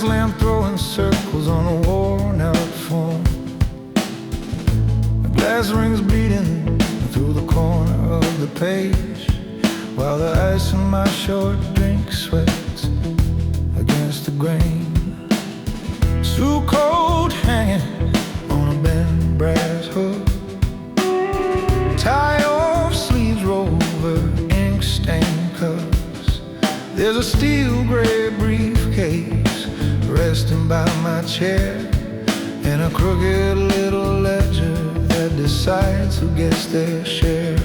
lamp throwing circles on a worn-out phone. The glass rings beating through the corner of the page, while the ice in my short drink sweats against the grain. Too cold hanging on a bent brass hook. Tie off sleeves roll over ink-stained cuffs. There's a steel gray briefcase resting by my chair, and a crooked little ledger that decides who gets their share.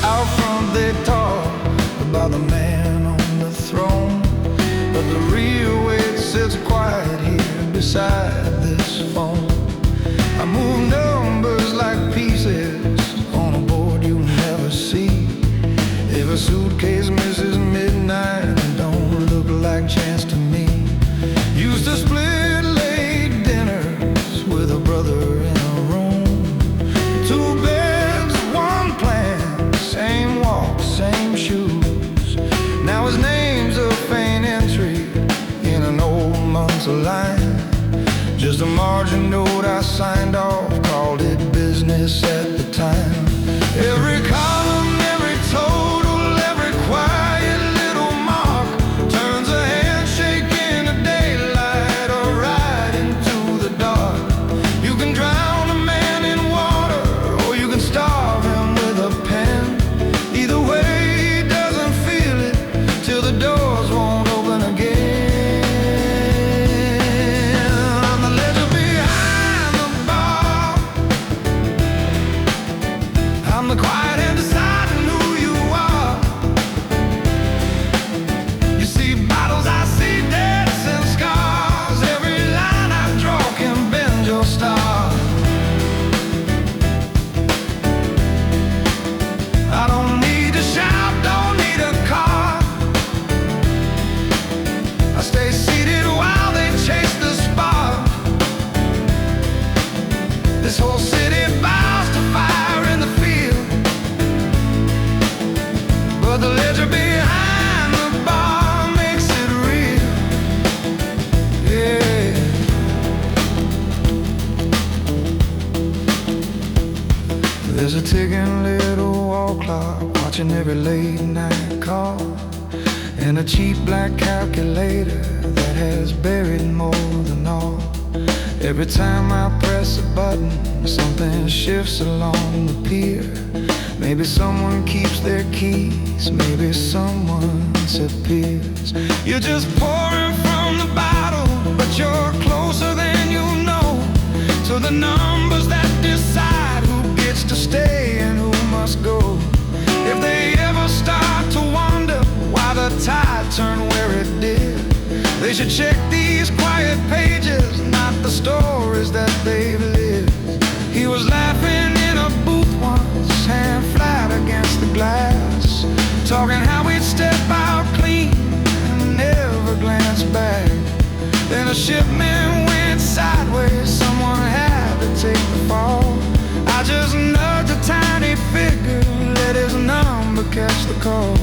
Out front they talk about the man on the throne, but the real weight sits quiet here beside this phone. I move numbers like pieces on a board you never see. If a suitcase misses midnight, it don't look like chance to me. Used to split late dinners with a brother in a room. 2 beds, 1 plan, same walk, same shoes. Now his name's a faint entry in an old month's line. Just a margin note I signed off, called it business at the time. Every column, every total, every quiet little mark turns a handshake into daylight or right into the dark. You can drown a man in water, or you can starve him with a pen. Either way, he doesn't feel it till the doors won't open again. I'm the quiet and deciding who you are. You see battles, I see deaths and scars. Every line I draw can bend your star. I don't need to shout, don't need a car. I stay seated while they chase the spark. This whole city bows to fire in the field, but the ledger behind the bar makes it real. Yeah. There's a ticking little wall clock watching every late night call, and a cheap black calculator that has buried more than all. Every time I press a button, something shifts along the pier. Maybe someone keeps their keys, maybe someone disappears. You're just pouring from the bottle, but you're closer than you know to the numbers that decide who gets to stay and who must go. If they ever start to wonder why the tide turned where it did, they should check these quiet pages, not the stories that they've lived. He was laughing in a booth once, hand flat against the glass, talking how we'd step out clean and never glance back. Then a shipment went sideways, someone had to take the fall. I just nudged a tiny figure, let his number catch the call.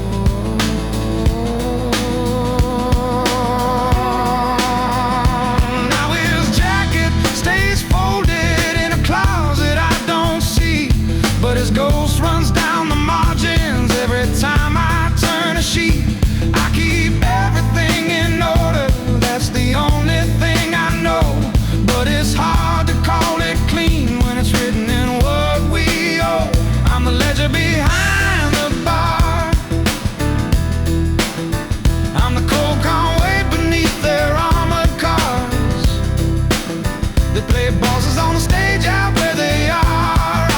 But his ghost runs down the margins every time I turn a sheet. I keep everything in order, that's the only thing I know. But it's hard to call it clean when it's written in what we owe. I'm the ledger behind the bar. I'm the cold conway beneath their armored cars. They play bosses on the stage out where they are.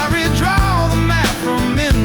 I redraw the map from in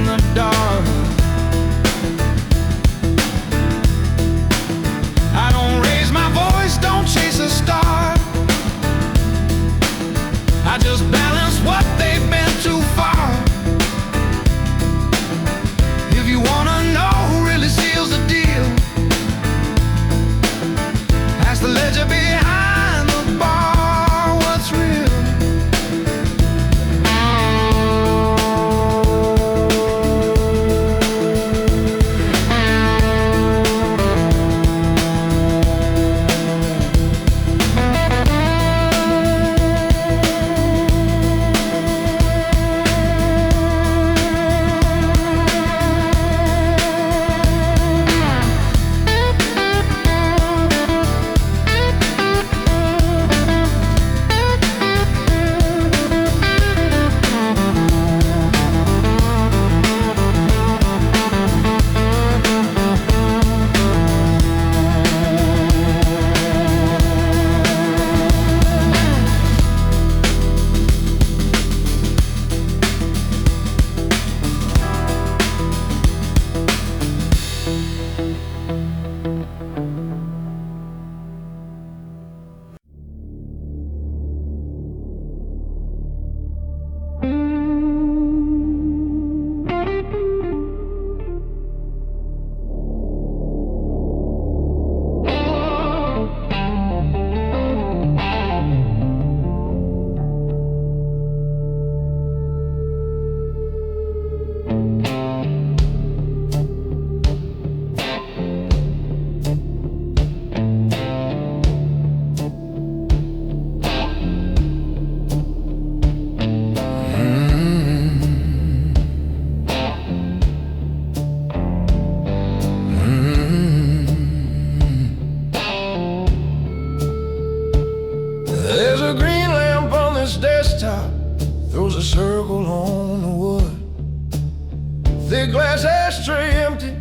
Thick glass ashtray empty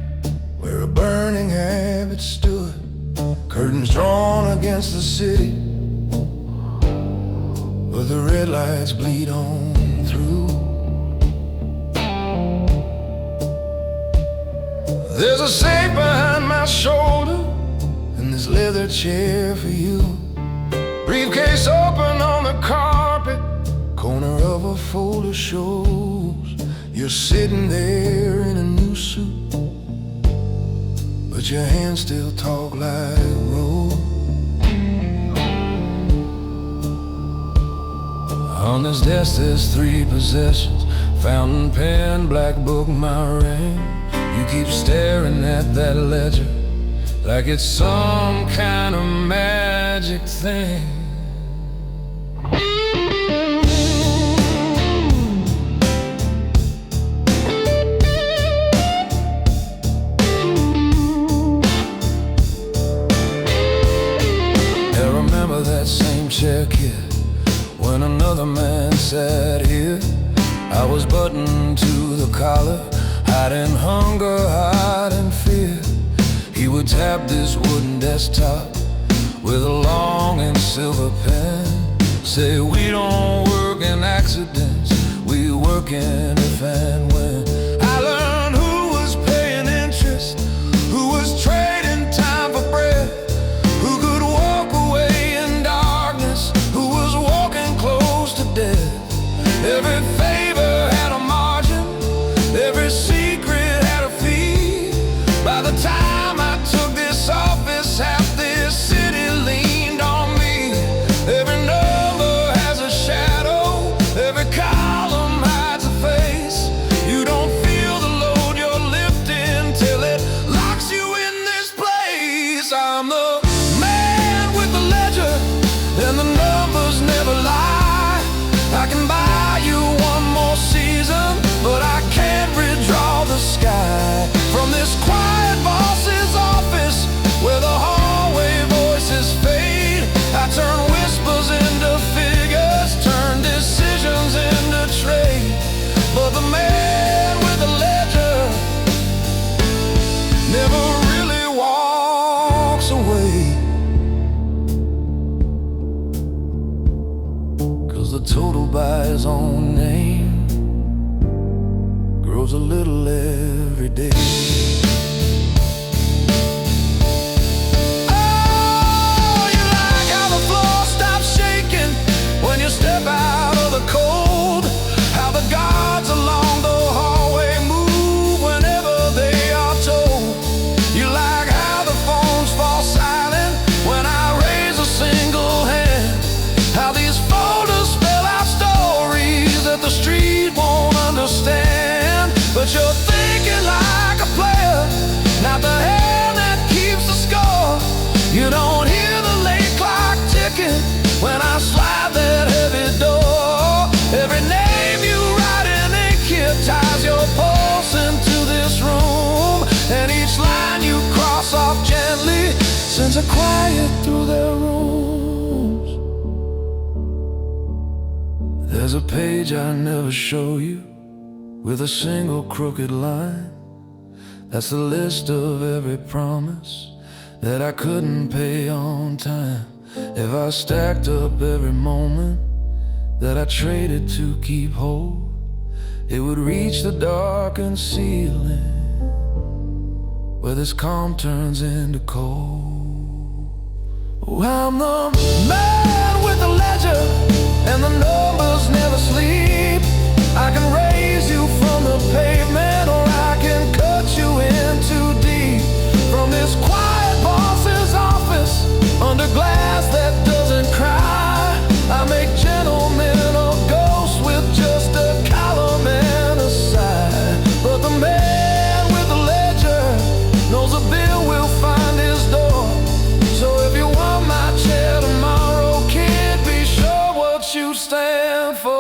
where a burning habit stood. Curtains drawn against the city, but the red lights bleed on through. There's a safe behind my shoulder and this leather chair for you. Briefcase open on the carpet, corner of a folder shows you're sitting there in a new suit, but your hands still talk like road. On this desk there's 3 possessions: fountain pen, black book, my ring. You keep staring at that ledger like it's some kind of magic thing. I remember that same chair, kid, when another man sat here. I was buttoned to the collar, hiding hunger, hiding fear. He would tap this wooden desktop with a long and silver pen, say, we don't work in accidents, we work in if and when. I learned who was paying interest, who was trading time for bread, who could walk away in darkness, who was walking close to death. Every favor had a margin, every secret had a fee. By the time I took this office, half this city leaned on me. Every number has a shadow, every column hides a face. You don't feel the load you're lifting till it locks you in this place. I'm the man with the ledger, and the numbers never lie. I can buy you one more season, but I can't redraw the sky. From this quiet boss's office where the hallway voices fade, I turn whispers into figures, turn decisions into trade. But the man with the ledger never really walks away, 'cause the total by his own name grows a little every day. Oh, you like how the floor stops shaking when you step out of the cold, how the guards along the hallway move whenever they are told. You like how the phones fall silent when I raise a single hand, how these folders spell out stories that the street won't understand. But you're thinking like a player, not the hand that keeps the score. You don't hear the late clock ticking when I slide that heavy door. Every name you write in ink here ties your pulse into this room, and each line you cross off gently sends a quiet through their rooms. There's a page I never show you with a single crooked line. That's the list of every promise that I couldn't pay on time. If I stacked up every moment that I traded to keep whole, it would reach the darkened ceiling where this calm turns into cold. Oh, I'm the man with the ledger, and the numbers never sleep. I can raise you from the pavement, or I can cut you in too deep. From this quiet boss's office, under glass that doesn't cry, I make gentlemen of ghosts with just a column and a sigh. But the man with the ledger knows a bill will find his door. So if you want my chair tomorrow, kid, be sure what you stand for.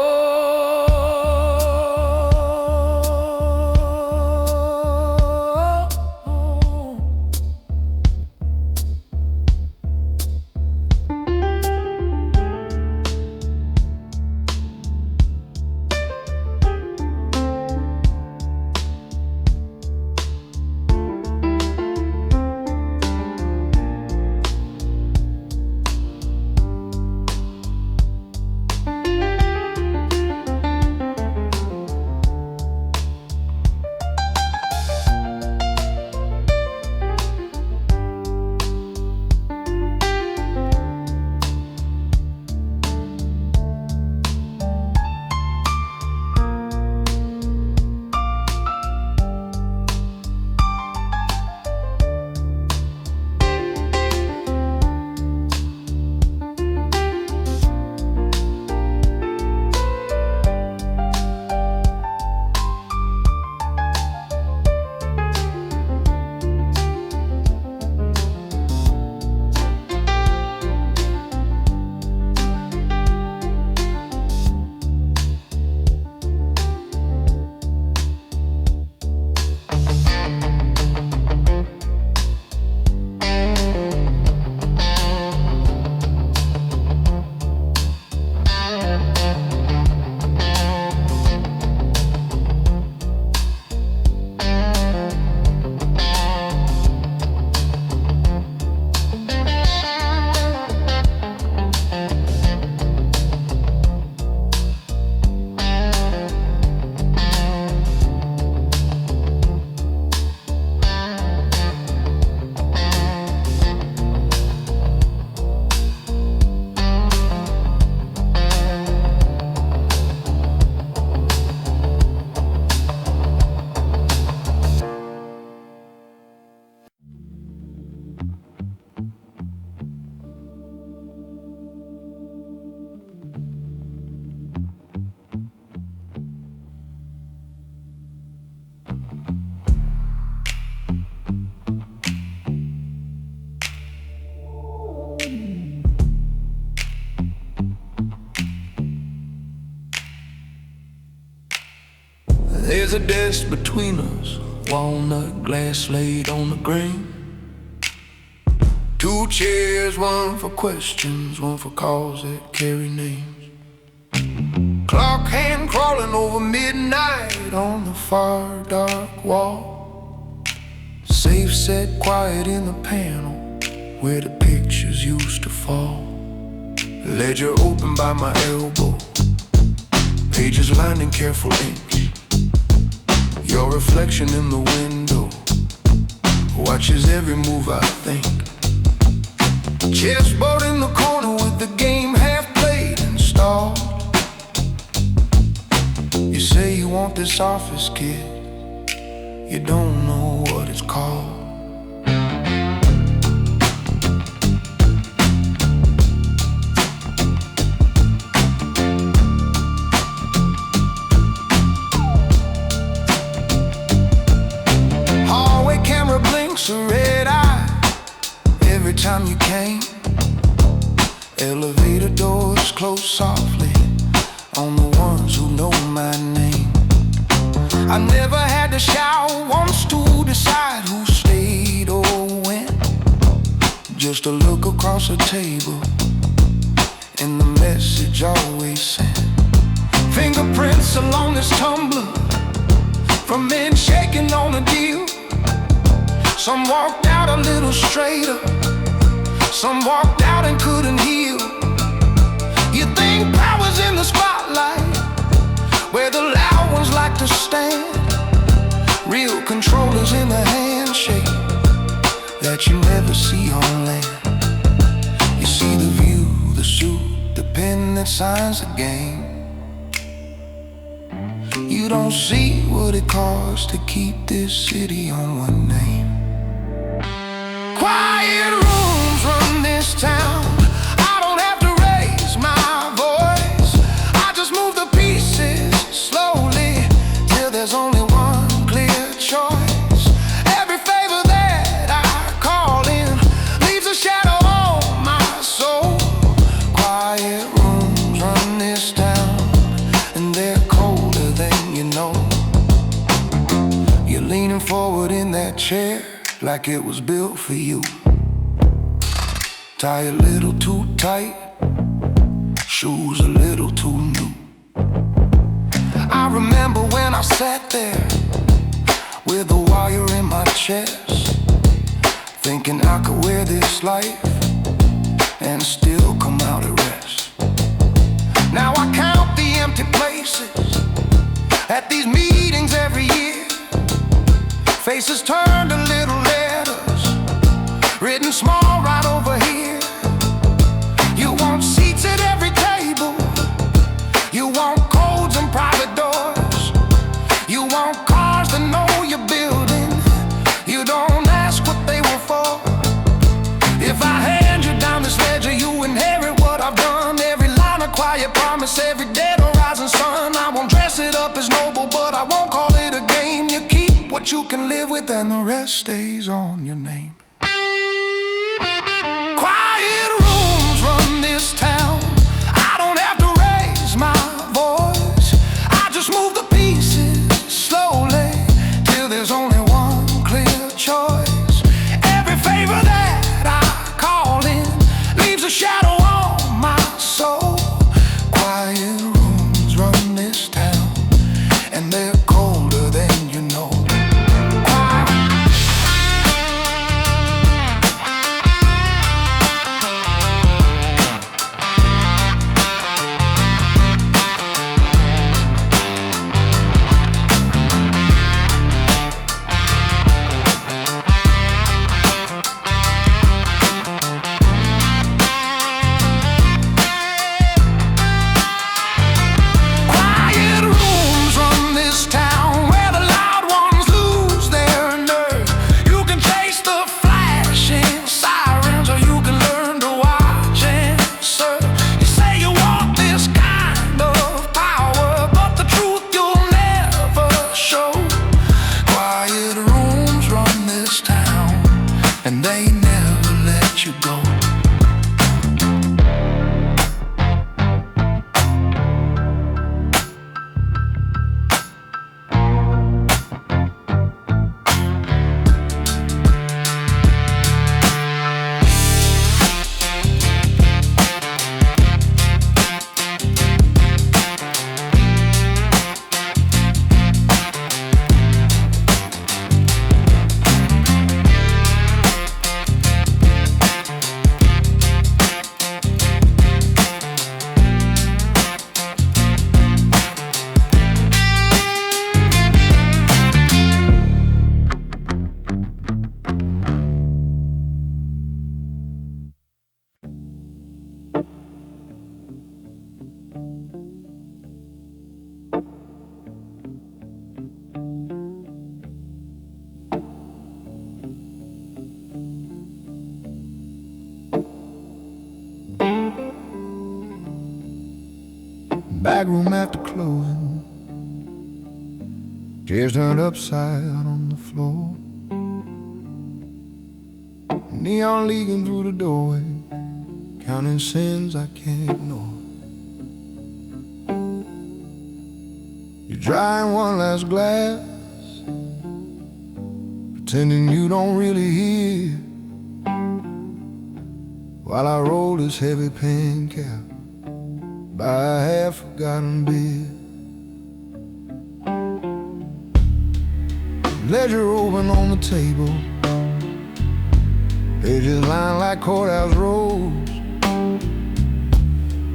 There's a desk between us, walnut glass laid on the green. Two chairs, one for questions, one for calls that carry names. Clock hand crawling over midnight on the far dark wall. Safe set quiet in the panel where the pictures used to fall. Ledger open by my elbow, pages lined in careful ink. Your reflection in the window watches every move I think. Chessboard in the corner with the game half played and stalled. You say you want this office, kid, you don't know what it's called. Hallway camera blinks a red eye every time you came. Elevator doors close softly on the ones who know my name. I never had to shout once to decide who stayed or went. Just a look across the table and the message always sent. Fingerprints along this tumbler from men shaking on a deal. Some walked out a little straighter, some walked out and couldn't heal. You think power's in the spotlight, where the loud ones like to stand. Real controllers in the handshake that you never see on land. You see the view, the suit, the pen that signs the game. You don't see what it costs to keep this city on one name. Quiet rooms run this town. I don't have to raise my voice. I just move the pieces slowly till there's only one clear choice. Every favor that I call in leaves a shadow on my soul. Quiet rooms run this town, and they're colder than you know. You're leaning forward in that chair like it was built for you. Tie a little too tight, shoes a little too new. I remember when I sat there with a wire in my chest, thinking I could wear this life and still come out at rest. Now I count the empty places at these meetings every year. Faces turned to little letters written small right over here. You want seats at every table, you want codes and private doors, you want cars that know your building, you don't ask what they were for. If I hand you down this ledger, you inherit what I've done. Every line a quiet promise, every dead or rising sun. I won't dress it up as noble, but I won't call it a game. You keep what you can live with, and the rest stays on your name. Quiet rooms run this town. I don't have to raise my voice. I just move the pieces slowly till there's only one clear choice. Every favor that I call in leaves a shadow on my soul. Quiet rooms run this town, and they're colder than you know. back room after closing, chairs turned upside on the floor, neon leaking through the doorway, counting sins I can't ignore. You're drying one last glass, pretending you don't really hear, while I roll this heavy pen cap by a half-forgotten beer. Ledger open on the table, pages lined like courthouse rolls,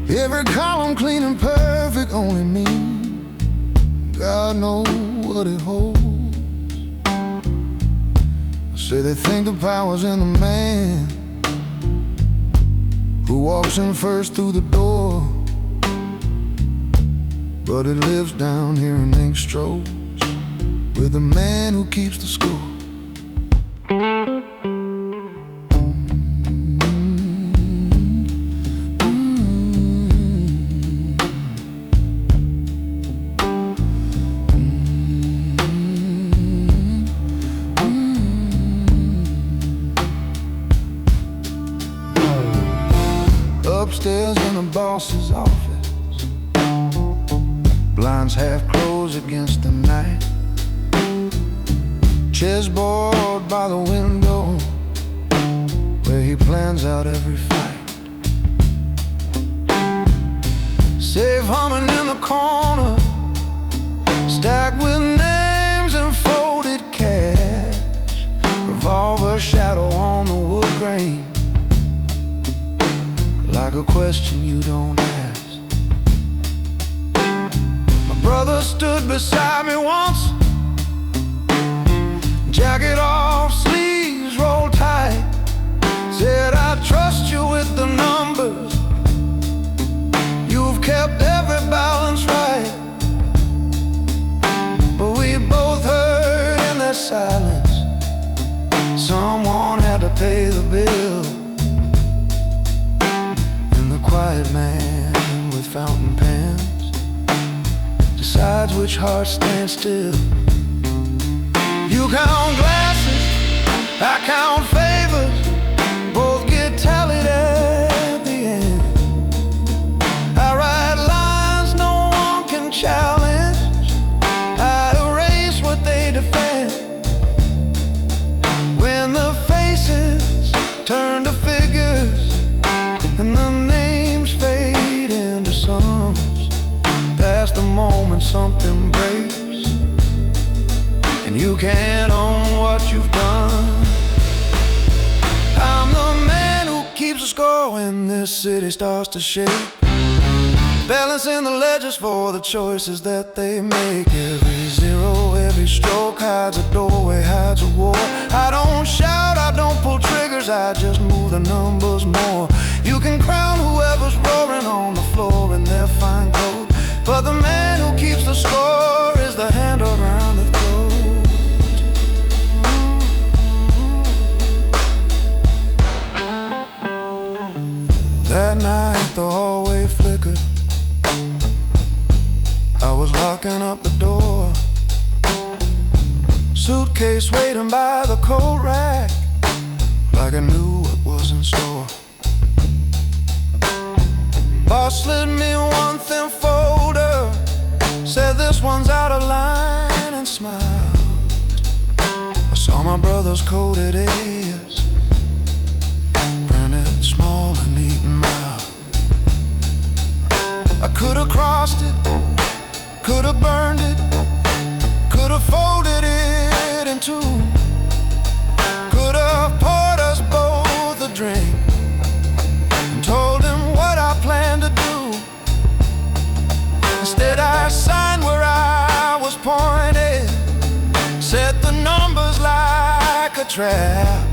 every column clean and perfect, only me, God knows what it holds. Say they think the power's in the man who walks in first through the door, but it lives down here in ink strokes with the man who keeps the score. Upstairs in the boss's office, blinds half closed against the night, chessboard by the window where he plans out every fight. Safe humming in the corner, stacked with names and folded cash, revolver shadow on the wood grain, like a question you don't ask. My brother stood beside me once, jacket off, sleeves rolled tight, said, I trust you with the numbers, you've kept every balance right. But we both heard in that silence, someone had to pay the bill. Quiet man with fountain pens decides which hearts stand still. You count glasses, I count favors, both get tallied at the end. I write lines no one can challenge, I erase what they defend. When the faces turn to figures and the names fade into songs, past the moment something breaks, and you can't own what you've done. I'm the man who keeps the score when this city starts to shake, balancing the ledgers for the choices that they make. Every zero, every stroke hides a doorway, hides a war. I don't shout, I don't pull triggers, I just move the numbers more. You can crown whoever's roaring on the floor in their fine coat, but the man who keeps the score is the hand around the throat. That night the hallway flickered, I was locking up the door, suitcase waiting by the coat rack, like I knew what was in store. Boss slid me one thin folder, said this one's out of line, and smiled. I saw my brother's coded A's, printed small and neat and mild. I could've crossed it, could've burned it, could've folded it in two, could've poured us both a drink and told him what I planned to do. Instead I signed where I was pointed, set the numbers like a trap,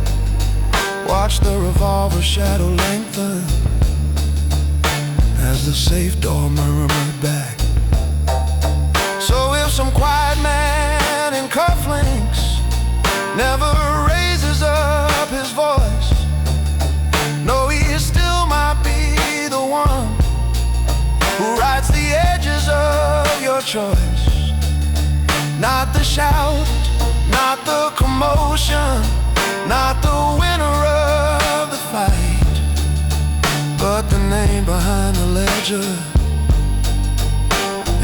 watched the revolver shadow lengthen as the safe door murmured back. So if some quiet man in cufflinks never raises up his voice, no, he still might be the one who writes the edges choice. Not the shout, not the commotion, not the winner of the fight, but the name behind the ledger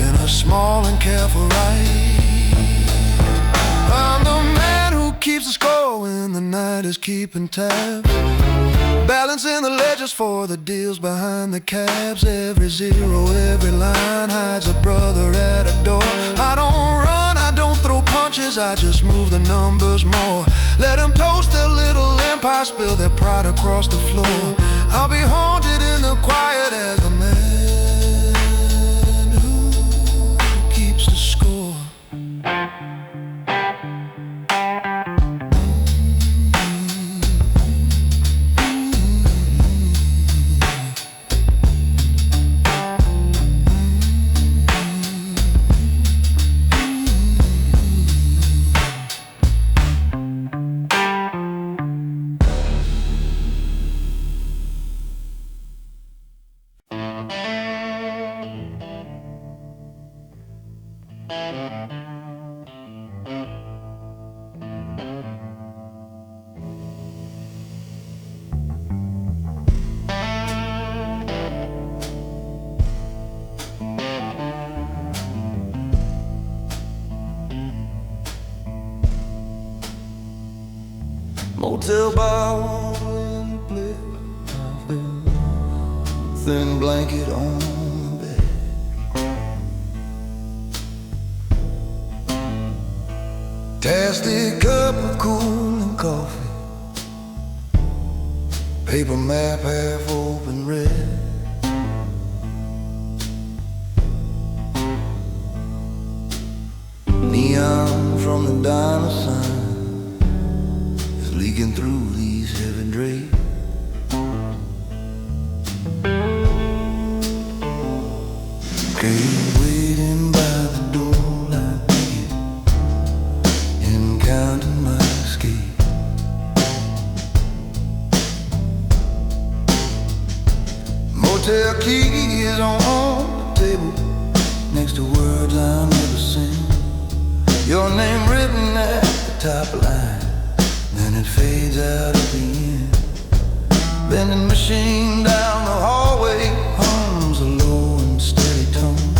in a small and careful write. I'm the man who keeps the score when the night is keeping tabs, balancing the ledgers for the deals behind the cabs. Every zero, every line hides a brother at a door. I don't run, I don't throw punches, I just move the numbers more. Let them toast their little empire, spill their pride across the floor. I'll be haunted in the quiet as the man who keeps the score. Motel bar in the play, thin blanket on the bed. Tasty cup of cooling coffee, paper map half open red. Neon from the diner sign leaking through these heavy drapes. Kate waiting by the door like it, and counting my escape. Motel keys on the table, next to words I'll never sing. Your name written at the top line, then it fades out at the end. Vending machine down the hallway hums a low and steady tone.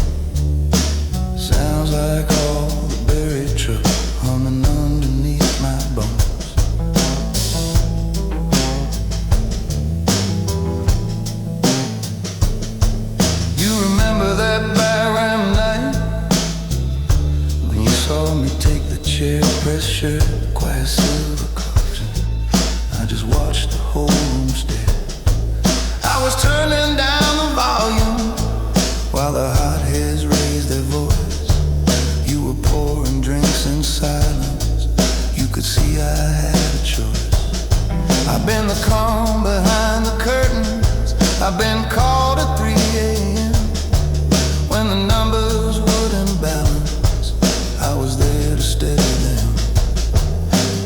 Sounds like all the buried truck humming underneath my bones. You remember that Byram night when you saw me take the chair, press shirt, quiet silver curtain. I just watched the whole room stare. I was turning down the volume while the hotheads raised their voice. You were pouring drinks in silence, you could see I had a choice. I've been the calm behind the curtains, I've been called at 3 a.m. when the numbers wouldn't balance, I was there to steady them.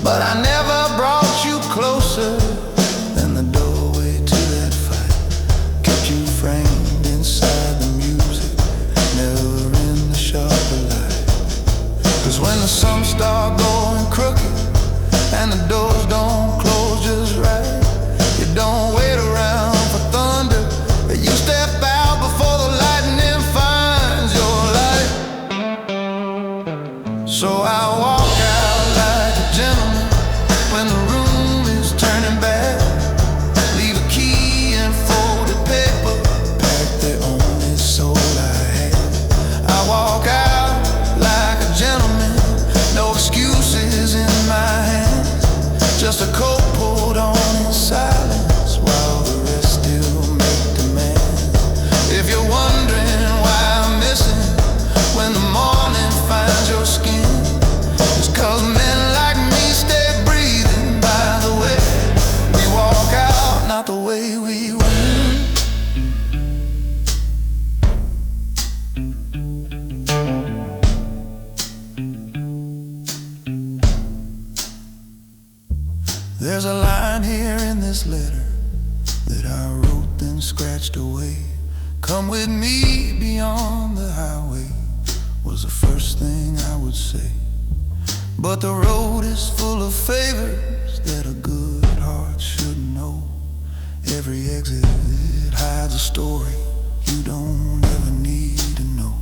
But I never brought you closer than the doorway to that fight. Kept you framed inside the music, never in the sharper light. 'Cause when the sun start going crooked and the doors don't close just right, you don't wait around for thunder, but you step out before the lightning finds your light. So I walk out like a gentleman when the room is turning bad. Leave a key and folded paper, pack the only soul I had. I walk out like a gentleman, no excuses in my hands, just a coat pulled on in silence while the rest still make demands. If you're wondering why I'm missing when the morning finds your skin, it's 'cause men like me stay breathing by the way we walk out, not the way we win. There's a line here in this letter that I wrote then scratched away. Come with me beyond the highway, was the first thing I would say. But the road is full of favors that a good heart should know. Every exit hides a story you don't ever need to know.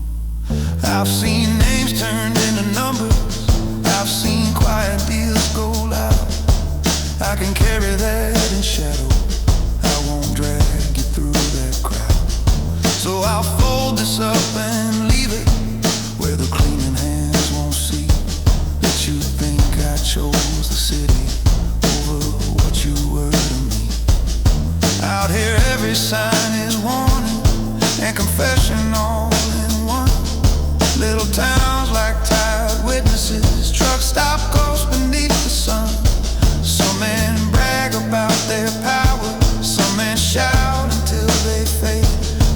I've seen names turned into numbers, I've seen quiet deals go loud. I can carry that in shadow, I won't drag you through that crowd. So I'll fold this up and leave it where the cleaning hands won't see that you think I chose the city over what you were to me. Out here every sign is warning and confession all in one. Little towns like tired witnesses, truck stop ghosts beneath the sun. Some men brag about their power, some men shout until they fade.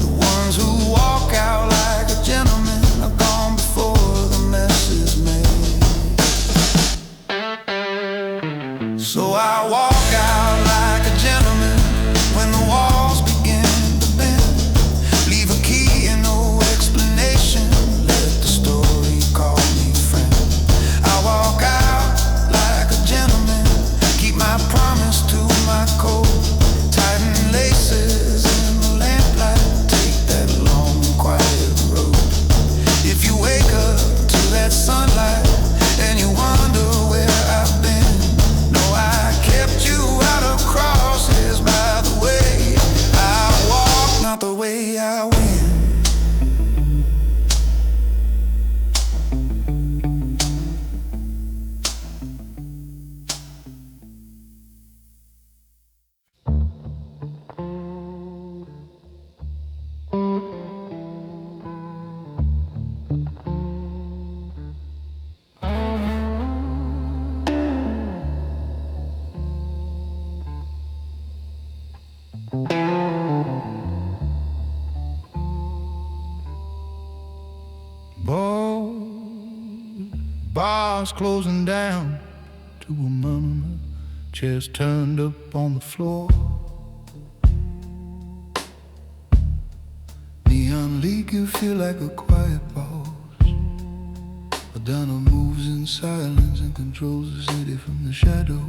The ones who walk out like a gentleman are gone before the mess is made. So I walk out like a gentleman when the walls begin to bend. Leave a key and no explanation, let the story call me friend. I walk out like a gentleman, keep my promise to my code. Tighten laces in the lamplight, take that long quiet road. If you wake up to that sunlight and you wonder where I've been, know I kept you out of crosshairs by the way I walk, not the way I win. Bars closing down to a murmur, chairs turned up on the floor. Neon leak, you feel like a quiet boss. Madonna moves in silence and controls the city from the shadows.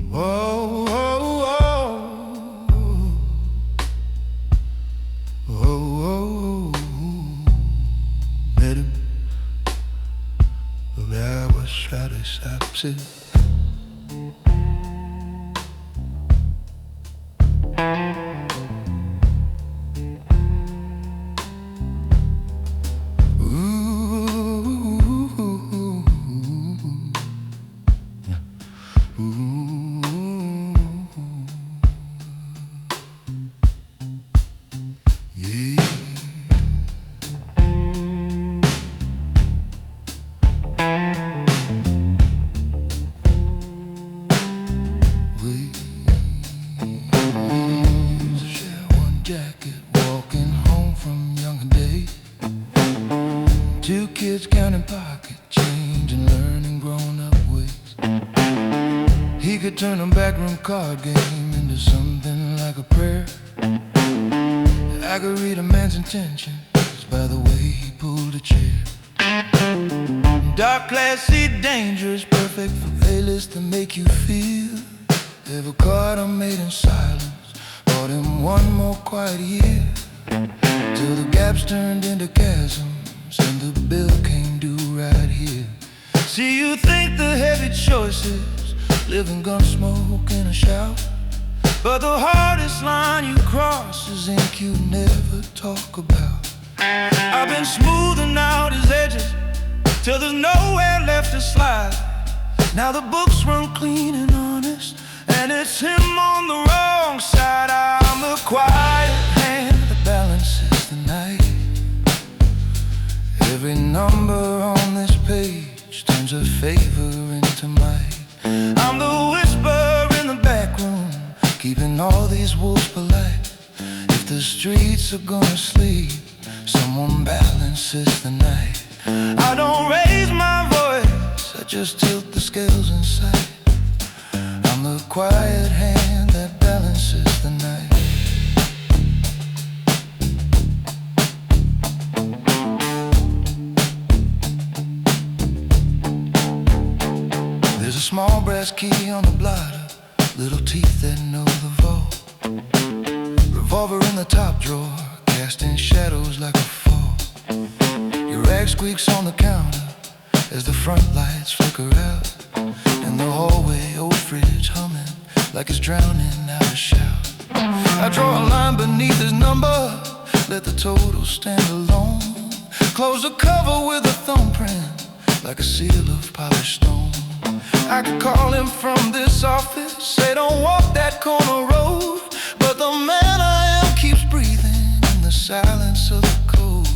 Whoa, whoa, whoa, whoa, whoa. Met him, the guy was trying to stop it. Two kids counting pocket change and learning grown-up ways. He could turn a backroom card game into something like a prayer. I could read a man's intentions by the way he pulled a chair. Dark, classy, dangerous, perfect for playlists to make you feel. Ever caught him made in silence, bought him one more quiet year, till the gaps turned into chasms and the bill came due right here. See, you think the heavy choices live in gun smoke and a shout, but the hardest line you cross is ink you never talk about. I've been smoothing out his edges till there's nowhere left to slide. Now the books run clean and honest, and it's him on the wrong side. I'm the quiet hand that balances the night. Every number on this page turns a favor into might. I'm the whisper in the back room, keeping all these wolves polite. If the streets are gonna sleep, someone balances the night. I don't raise my voice, I just tilt the scales inside. I'm the quiet hand that balances the night. a small brass key on the blotter, little teeth that know the vault. Revolver in the top drawer, casting shadows like a fall. Your rag squeaks on the counter as the front lights flicker out. In the hallway, old fridge humming like it's drowning out a shout. I draw a line beneath his number, let the total stand alone. Close the cover with a thumbprint, like a seal of polished stone. I could call him from this office, say don't walk that corner road, but the man I am keeps breathing in the silence of the code.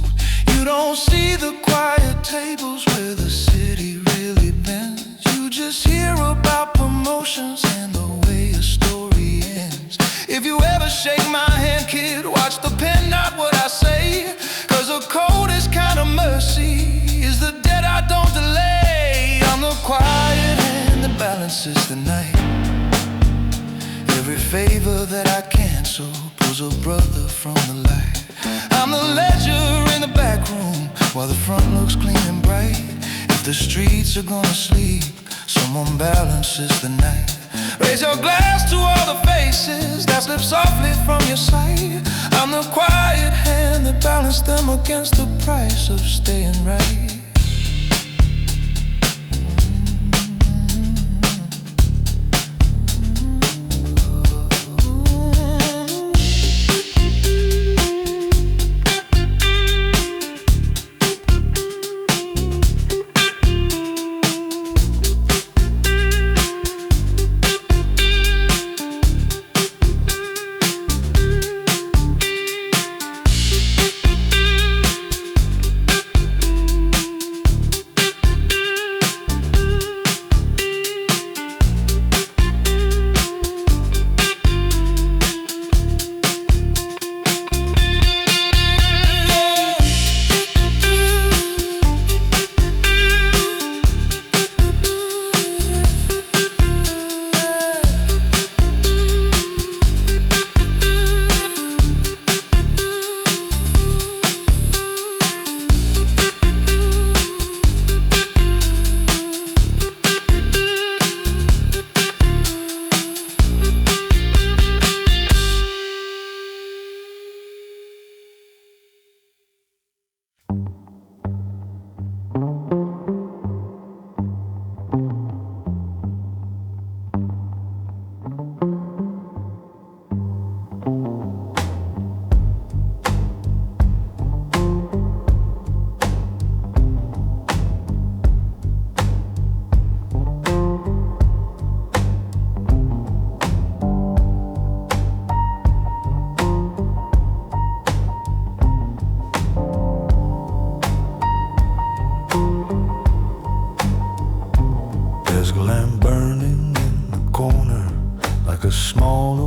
You don't see the quiet tables where the city really bends. You just hear about promotions and the way a story ends. If you ever shake my hand, kid, watch the pen, not what I say. Cause the coldest kind of mercy is the debt I don't delay. I'm the quiet hand that balances the night. Every favor that I cancel pulls a brother from the light. I'm the ledger in the back room while the front looks clean and bright. If the streets are gonna sleep, someone balances the night. Raise your glass to all the faces that slip softly from your sight. I'm the quiet hand that balanced them against the price of staying right.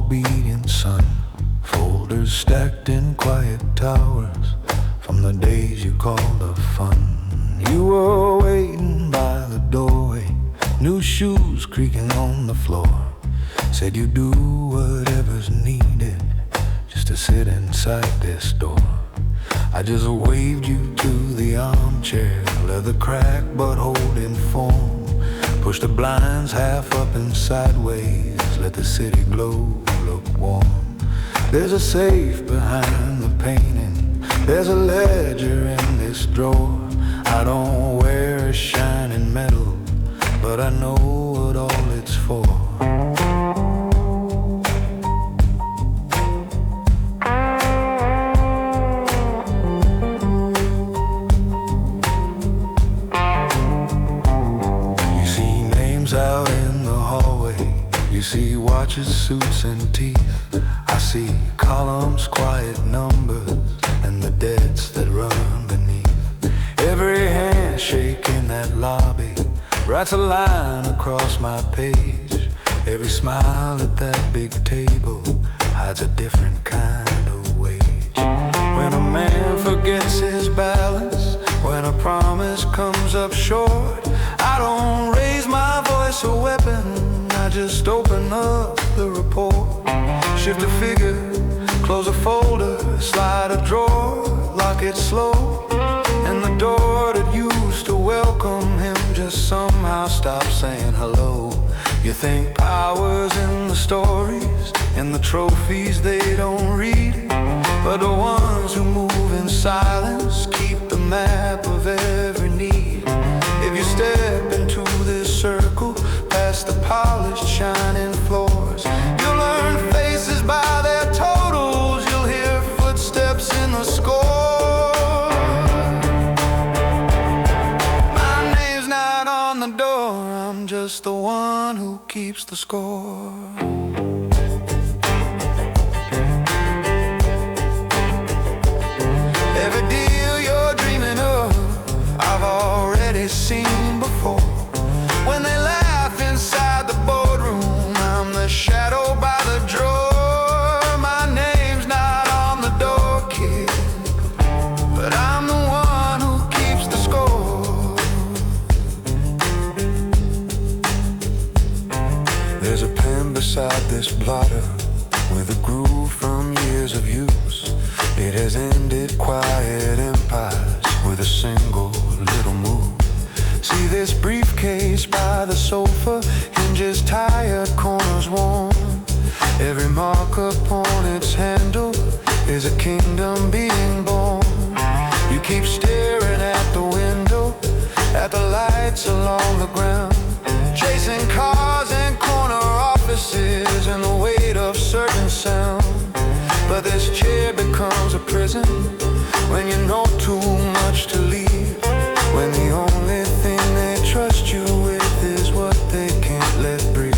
Obedient sun, folders stacked in quiet towers from the days you called the fun. You were waiting by the doorway, new shoes creaking on the floor. Said you'd do whatever's needed just to sit inside this door. I just waved you to the armchair, leather crack but holding form. Push the blinds half up and sideways, let the city glow, look warm. There's a safe behind the painting, there's a ledger in this drawer. I don't wear shining metal, but I know what all it's for. Out in the hallway, you see watches, suits, and teeth. I see columns, quiet numbers, and the debts that run beneath. Every handshake in that lobby writes a line across my page. Every smile at that big table hides a different kind of wage. When a man forgets his balance, when a promise comes up short, I don't raise my voice a weapon, I just open up the report. Shift a figure, close a folder, slide a drawer, lock it slow. And the door that used to welcome him just somehow stop saying hello. You think power's in the stories, in the trophies they don't read, but the ones who move in silence keep the map of every need. If you step into this circle, past the polished shining floors, you'll learn faces by their totals. You'll hear footsteps in the score. My name's not on the door, I'm just the one who keeps the score. Every deal you're dreaming of, I've already seen before. When they laugh inside the boardroom, I'm the shadow by the drawer. My name's not on the door, kid, but I'm the one who keeps the score. There's a pen beside this blotter with a groove from years of use. It has ended quiet empires with a single little move. See this briefcase by the sofa, hinges tired, corners warm. Every mark upon its handle is a kingdom being born. You keep staring at the window, at the lights along the ground, chasing cars and corner offices and the weight of certain sound. But this chair becomes a prison when you know too much to leave, when the only thing they trust you with is what they can't let breathe.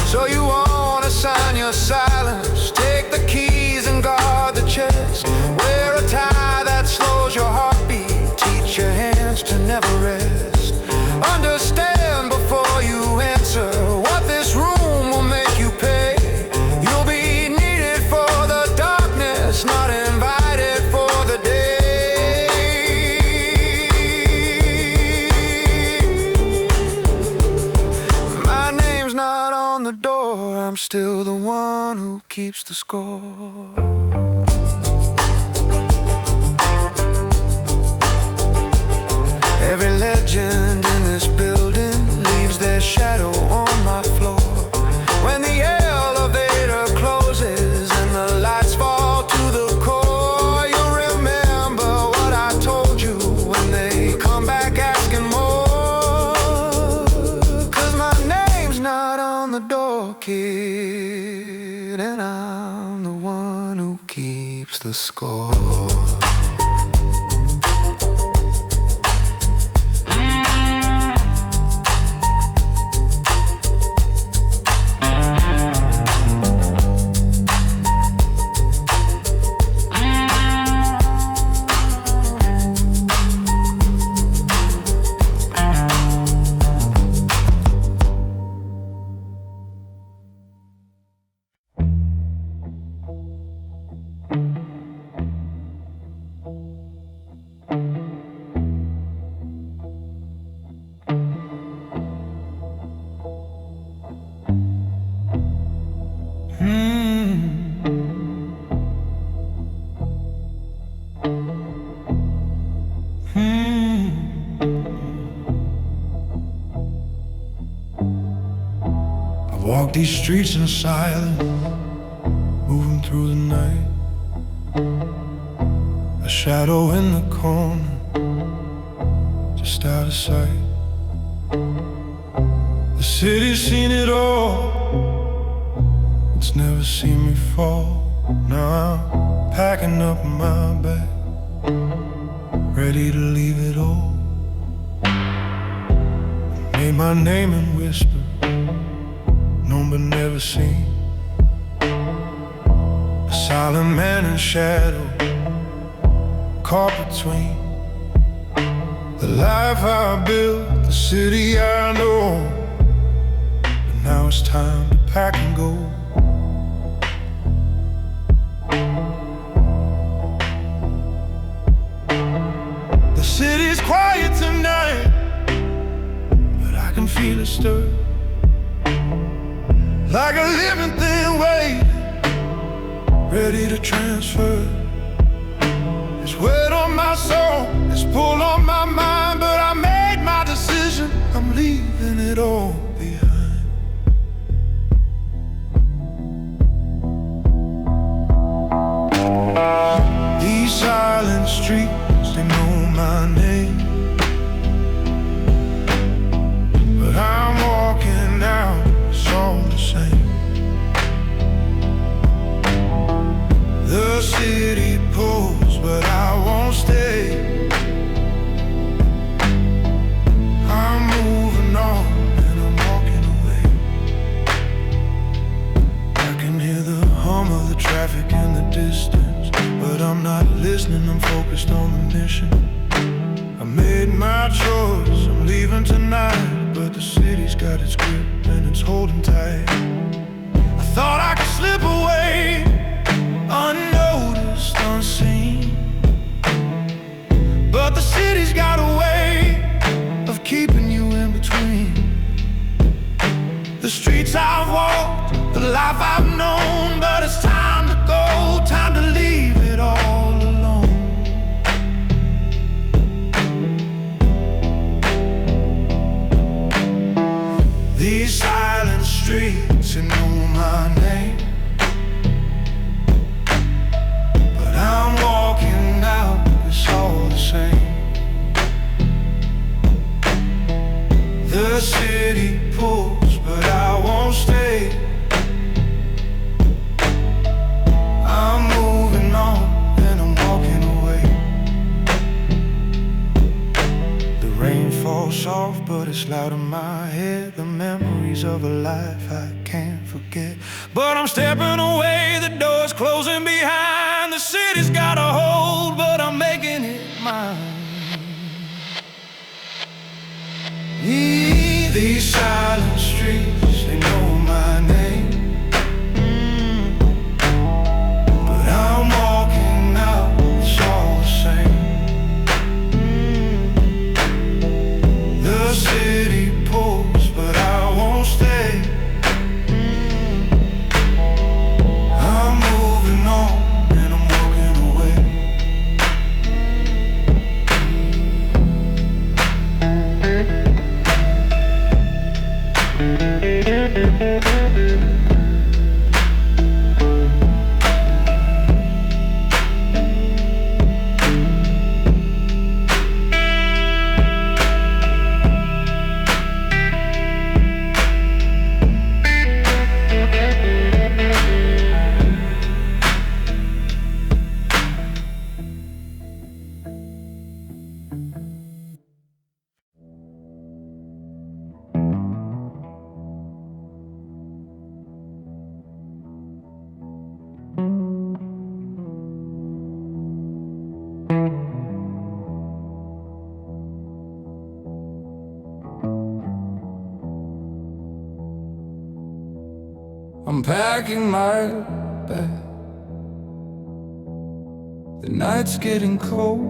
So you wanna sign your silence, take the keys and guard the chest. Wear a tie that slows your heartbeat, teach your hands to never rest. Understand before you answer what this room will make you pay. You'll be needed for the darkness, not invited for the day. My name's not on the door, I'm still the one who keeps the score. Every legend in this building leaves their shadow on my floor. When the elevator closes and the lights fall to the core, you'll remember what I told you when they come back asking more. 'Cause my name's not on the door, kid, and I'm the one who keeps the score. Walk these streets in silence, moving through the night. A shadow in the corner, just out of sight. The city's seen it all, it's never seen me fall. Now I'm packing up my bag, ready to leave it all. Made my name in whisper, known but never seen. A silent man in shadow, caught between the life I built, the city I know. But now it's time to pack and go. The city's quiet tonight, but I can feel it stir, like a living thing waiting, ready to transfer. It's weight on my soul, it's pull on my mind, but I made my decision. it all behind. These silent streets, they know my name, but I'm walking out, it's all the same. The city pulls, but I won't stay. I'm moving on and I'm walking away. I can hear the hum of the traffic in the distance, but I'm not listening, I'm focused on the mission. I made my choice, I'm leaving tonight, but the city's got its grip and it's holding tight. I thought I could slip away, unnoticed, unseen, but the city's got a way of keeping you in between. The streets I've walked, the life I've known, but it's time to go, time to leave it all alone. These silent streets, you know my name, but I'm walking out, it's all the same. The city pulls, but I won't stay. I'm moving on and I'm walking away. The rain falls soft, but it's loud in my head. The memories of a life I can't forget. But I'm stepping away, the door's closing behind. The city's got a hold, but I'm making it mine. These silent streets, they know my name, but I'm walking out, it's all the same. The city pulls, but I won't stay. I'm moving on and I'm walking away. I'm packing my bag. The night's getting cold.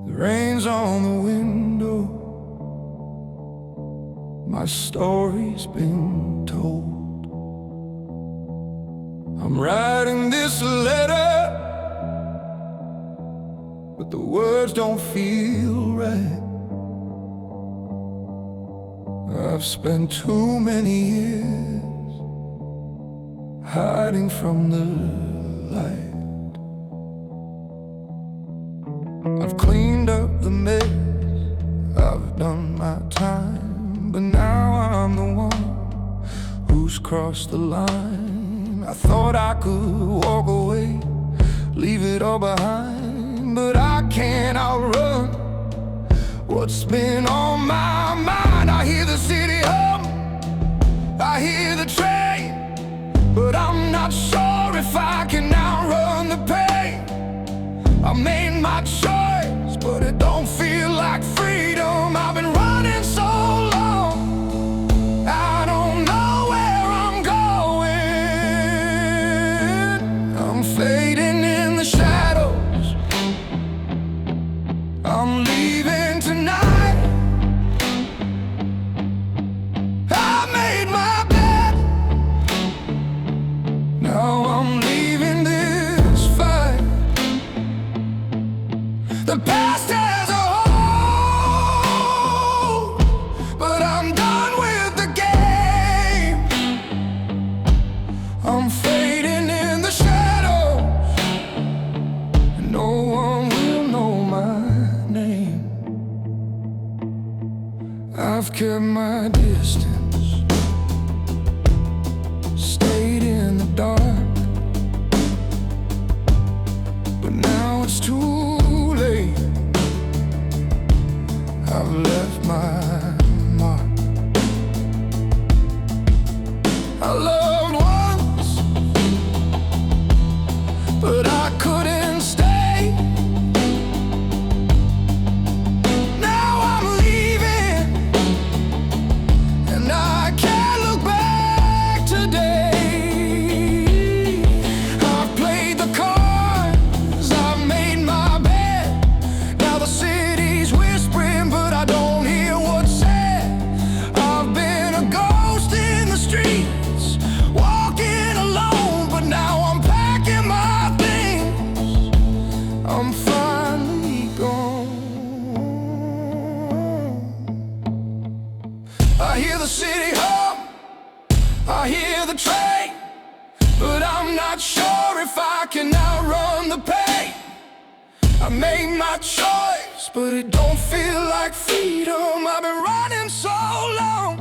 The rain's on the window. My story's been told. I'm writing this letter, but the words don't feel right. I've spent too many years hiding from the light. I've cleaned up the mess, I've done my time, but now I'm the one who's crossed the line. I thought I could walk away, leave it all behind, but I can't outrun what's been on my mind. I hear the city hum, I hear the train, but I'm not sure if I can outrun the pain. I made my choice, but it don't feel like freedom. I've been running so long, I don't know where I'm going. I'm fading in the shadows, I'm leaving tonight. I made my bed, now I'm leaving this fight. I've kept my distance, stayed in the dark, but now it's too late. I've left my mark. I loved once, but I couldn't stay. Now I'm leaving, and I can't look back today. I've played the cards, I've made my bed. Now the city's whispering, but I don't hear what's said. I've been a ghost in the streets, walking alone, but now I'm packing my things. I'm finally gone. I hear the city hum, I hear the train, but I'm not sure if I can outrun the pain. I made my choice, but it don't feel like freedom. I've been running so long,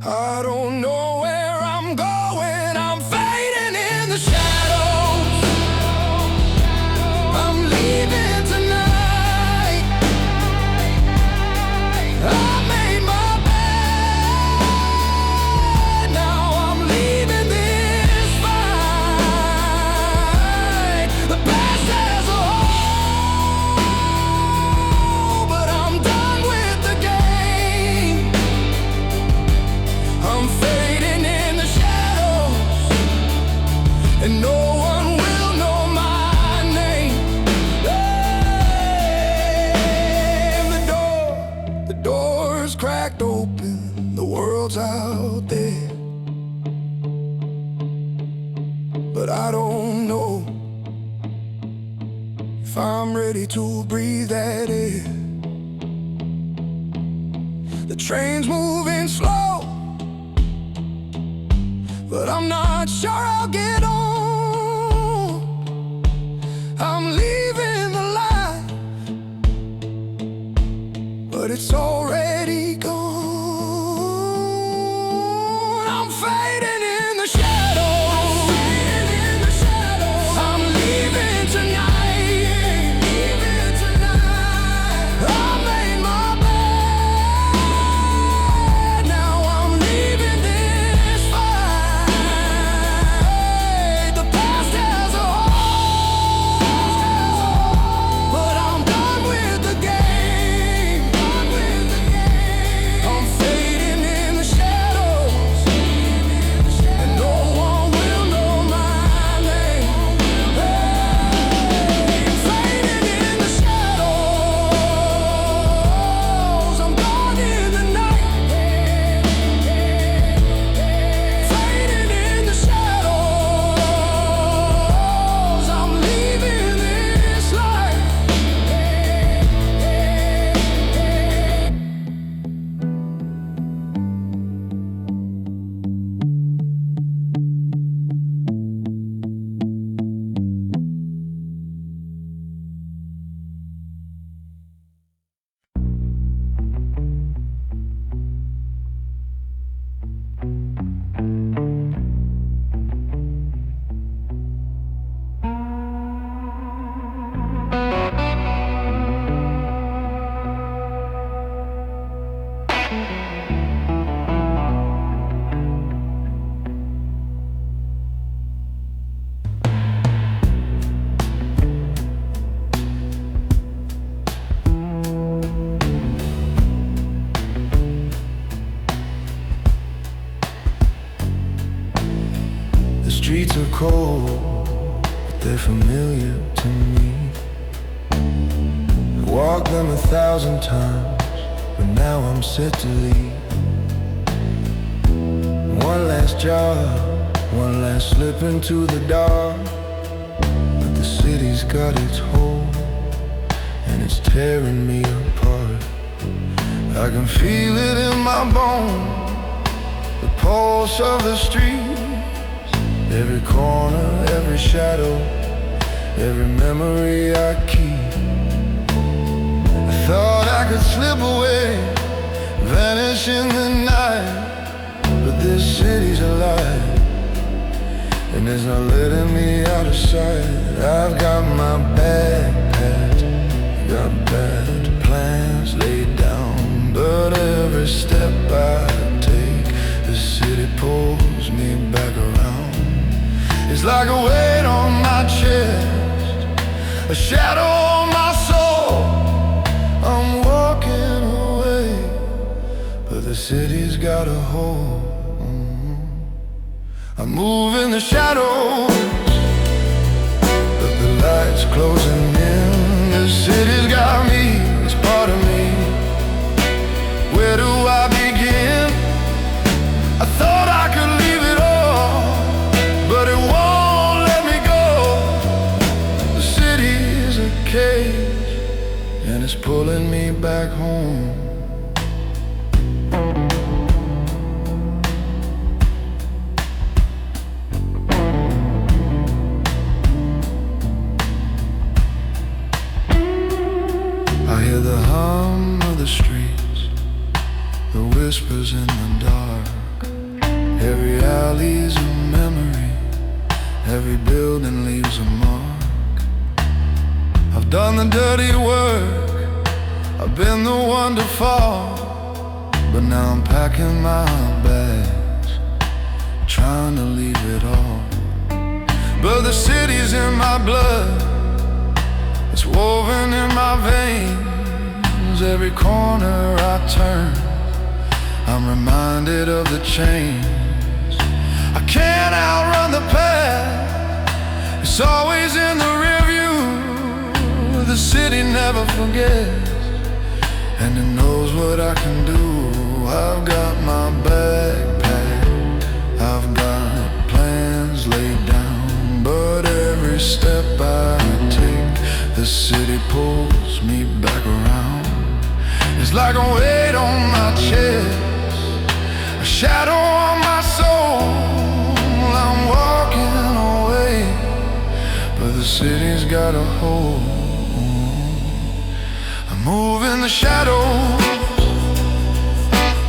I don't know where I'm going. I'm fading in the shadows. I'm leaving tonight. I made my bed. Now I'm leaving this fight. The past has a hole, but I'm done with the game. I'm fading in the shadows, and no one will know my name. And the door's cracked open, the world's out there, but I don't know if I'm ready to breathe that air. The train's moving slow, but I'm not sure I'll get on. I'm leaving the light, but it's already gone. I'm fading in the shadows. I'm leaving tonight. I made my bed. Now I'm leaving this fight. The past has a hole, but I'm done with the game. I'm fading in the shadows, and no one will know my name. Fading in the shadows, I'm gone in the night. Fading in the shadows, I'm leaving this life. The streets are cold, but they're familiar to me. I've walked them 1,000 times, but now I'm set to leave. One last job, one last slip into the dark, but the city's got its hold, and it's tearing me apart. I can feel it in my bones, the pulse of the streets. Every corner, every shadow, every memory I keep. I thought I could slip away, vanish in the night. But this city's alive, and it's not letting me out of sight. I've got my bag packed, got bad plans laid down, but every step I take, the city pulls me back around. It's like a weight on my chest, a shadow on my soul. I'm walking away, but the city's got a hold. I move in the shadows, but the light's closing in. The city's got me, it's part of me. Where do I begin? I thought I could leave it all, but it won't let me go. The city's a cage, and it's pulling me back home. I hear the hum of the streets, the whispers in the dark. Every alley's a memory, every building leaves a mark. I've done the dirty work, I've been the one to fall, but now I'm packing my bags, trying to leave it all. But the city's in my blood, it's woven in my veins. Every corner I turn, I'm reminded of the change. I can't outrun the past, it's always in the rear view. The city never forgets, and it knows what I can do. I've got my bag packed, I've got plans laid down, but every step I take, the city pulls me back around. It's like a weight on my chest, a shadow on my soul. I'm walking away, but the city's got a hold. I move in the shadows,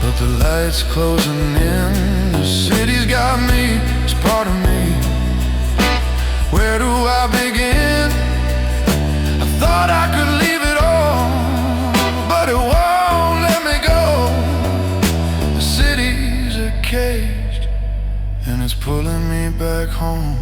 but the light's closing in. The city's got me, it's part of me. Where do I begin? I thought I could leave it all, but it won't let me go. The city's a cage, and it's pulling me back home.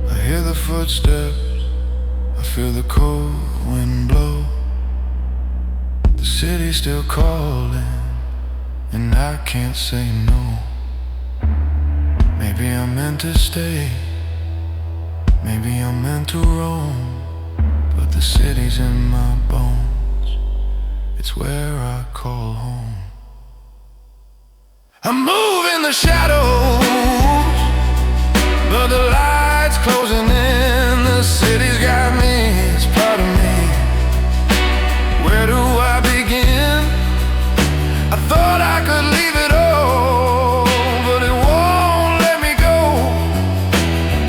I hear the footsteps, I feel the cold wind blow. The city's still calling, and I can't say no. Maybe I'm meant to stay, maybe I'm meant to roam, but the city's in my bones, it's where I call home. I move in the shadows, but the light's closing in. The city's got me, it's part of me. Where do I begin? I thought I could leave it all, but it won't let me go.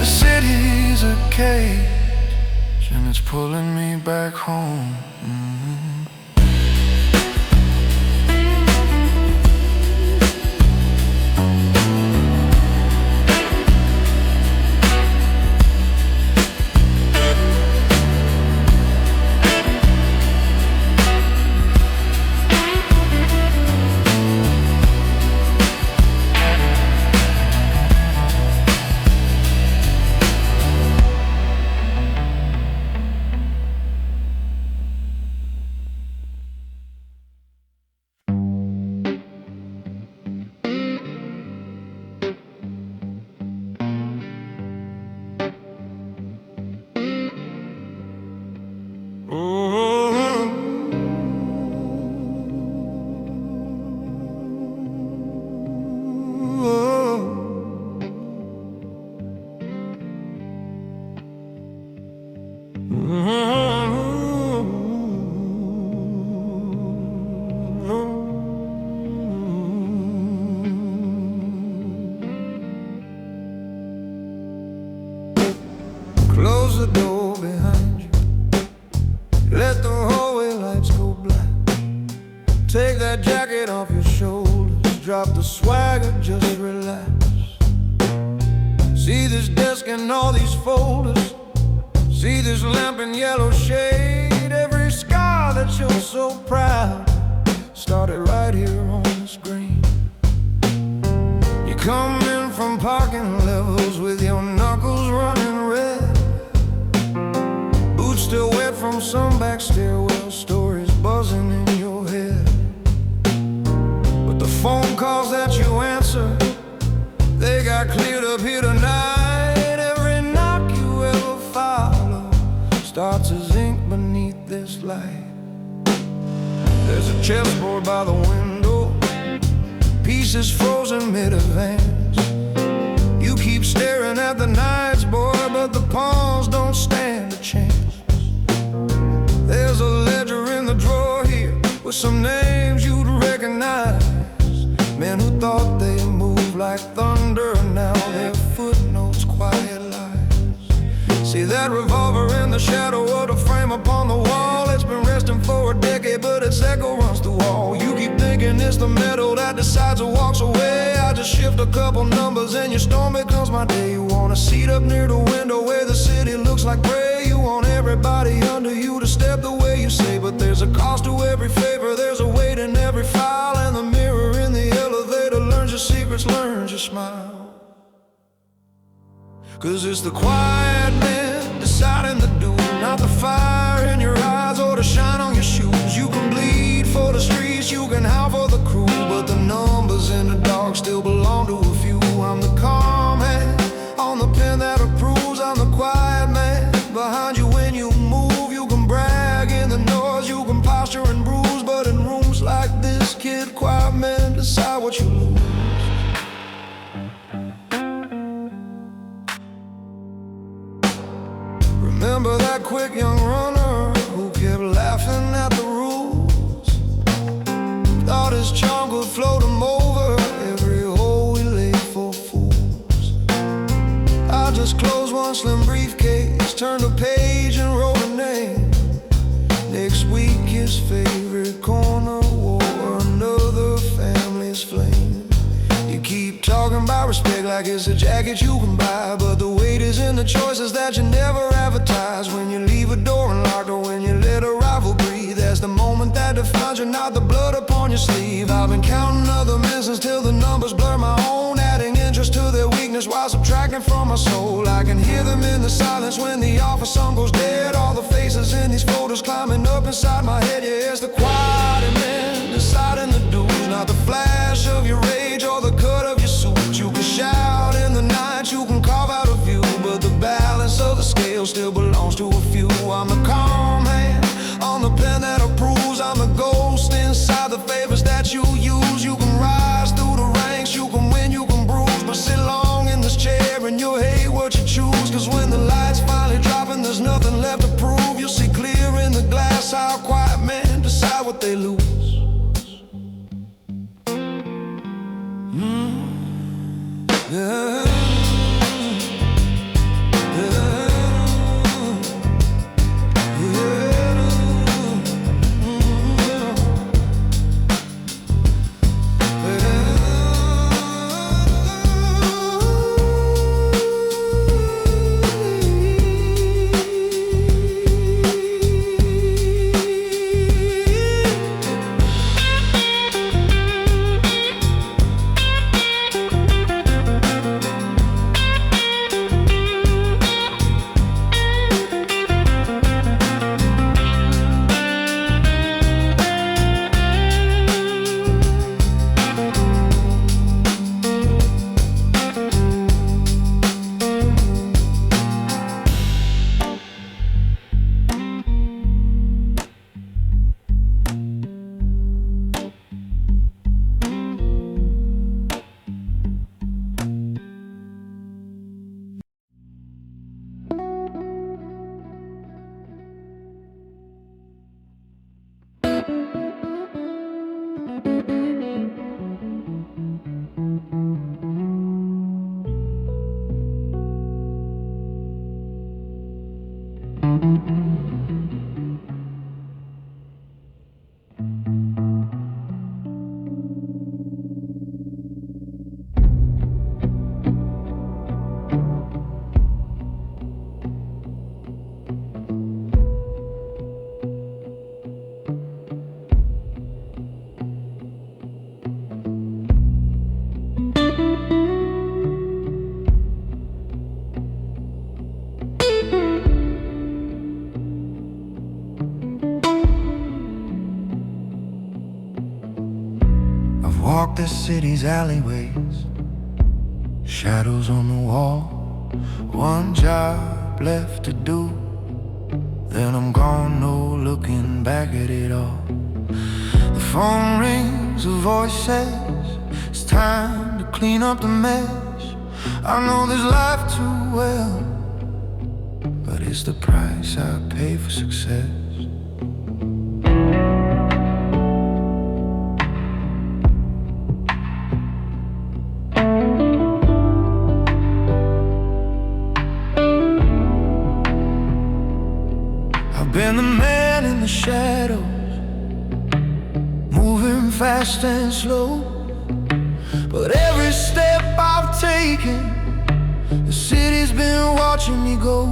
The city's a cage, and it's pulling me back home. Take that jacket off your shoulders, drop the swagger, just relax. See this desk and all these folders, see this lamp in yellow shade. Every scar that you're so proud started right here on the screen. You come in from parking levels with your knuckles running red, boots still wet from some back stairwell, stories buzzing in your head. But the phone calls that you answer, they got cleared up here tonight. Every knock you ever follow starts as ink beneath this light. There's a chessboard by the window, pieces frozen mid-advance. You keep staring at the knights, boy, but the pawns don't stand a chance. There's a ledger in the drawer here with some names you'd recognize. Men who thought they moved like thunder, now their footnotes quiet lies. See that revolver in the shadow of the frame upon the wall? It's been resting for a decade, but its echo runs through all. You keep thinking it's the metal that decides or walks away. I just shift a couple numbers and your storm becomes my day. You want a seat up near the window where the city looks like gray. You want everybody under you to step the way you say, but there's a cost to every favor, there's a weight in every file, and the mirror in the elevator learns your secrets, learns your smile. 'Cause it's the quiet man deciding to do, not the fire in your eyes or the shine on your shoes. You can bleed for the streets, you can howl for the crew, but the numbers in the dark still belong to a few. I'm the calm hand on the pen that approves. I'm the quiet man behind you when you move. You can brag in the noise, you can posture and bruise, but in rooms like this, kid, quiet man decide what you lose. Remember that quick young runner who kept laughing at the rules? Thought his charm could float him over every hole we laid for fools. I just closed one slim briefcase, turned a page and wrote a name. Next week his favorite corner wore another family's flame. You keep talking about respect like it's a jacket you can buy, but the weight is in the choices that you never advertise. When you leave a door unlocked or when you let a rival breathe, that's the moment that defines you, not the blood upon your sleeve. I've been counting other misses till the numbers blur my own, adding interest to their weakness while subtracting from my soul. I can hear them in the silence when the office song goes dead. All the faces in these photos climbing up inside my head. Yeah, it's the quiet man deciding the dues, not the flash of your rage or the cut of your suit. You can shout in the night, you can carve out a view, but the balance of the scale still belongs to a few. I'm the calm hand on the pen that approves. I'm the ghost inside the favors that you use. You can rise through the ranks, you can win, you can bruise, but sit long in this chair and you'll hate what you choose. 'Cause when the lights finally drop and there's nothing left to prove, you'll see clear in the glass how quiet men decide what they lose. Yeah. walk the city's alleyways, shadows on the wall, one job left to do. Then I'm gone, no looking back at it all. The phone rings, a voice says it's time to clean up the mess. I know this life too well, but it's the price I pay for success. I've been the man in the shadows, moving fast and slow, but every step I've taken, the city's been watching me go.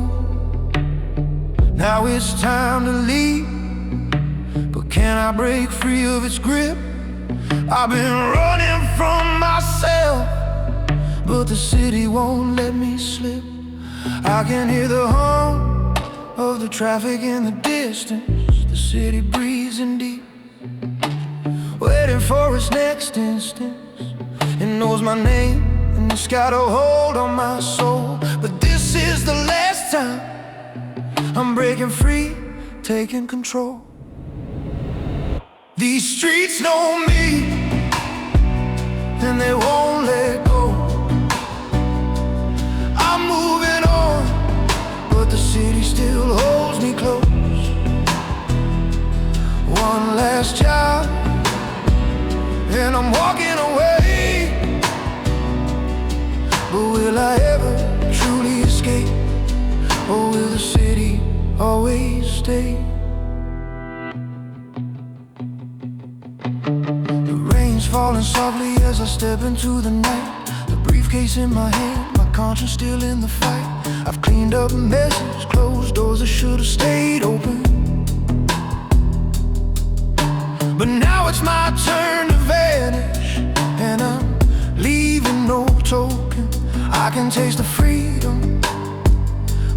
Now it's time to leave, but can I break free of its grip? I've been running from myself, but the city won't let me slip. I can hear the hum of the traffic in the distance, the city breathing deep, waiting for its next instance. It knows my name and it's got a hold on my soul. But this is the last time I'm breaking free, taking control. These streets know me and they won't let go. I'm moving on, but the city still holds me close. One last job and I'm walking away. But will I ever truly escape, or will the city always stay? The rain's falling softly as I step into the night, the briefcase in my hand, my conscience still in the fight. I've cleaned up messes, closed doors that should have stayed open, but now it's my turn to vanish, and I'm leaving no token. I can taste the freedom,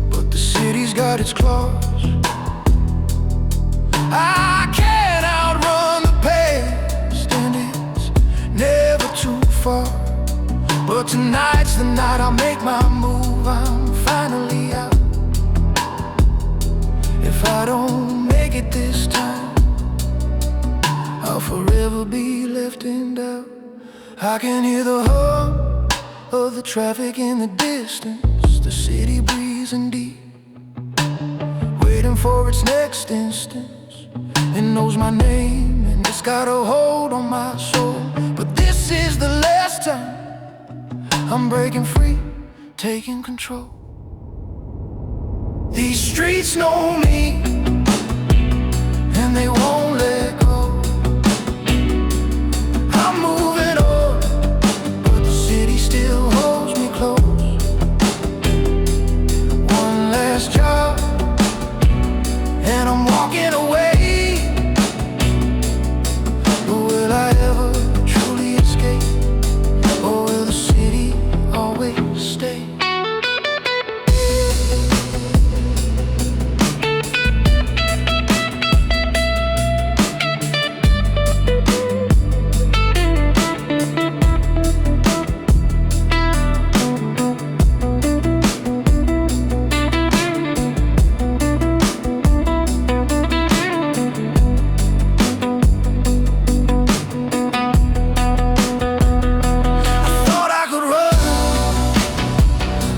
but the city's got its claws. I can't outrun the past, and it's never too far. But tonight's the night I'll make my move. I'm finally out. If I don't make it this time, I'll forever be left in doubt. I can hear the hum of the traffic in the distance, the city breathing deep, waiting for its next instance. It knows my name and it's got a hold on my soul. But this is the last time I'm breaking free, taking control. These streets know me and they won't let go. I'm moving on, but the city still holds me close. One last job and I'm walking away. But will I ever truly escape, or will the city always stay?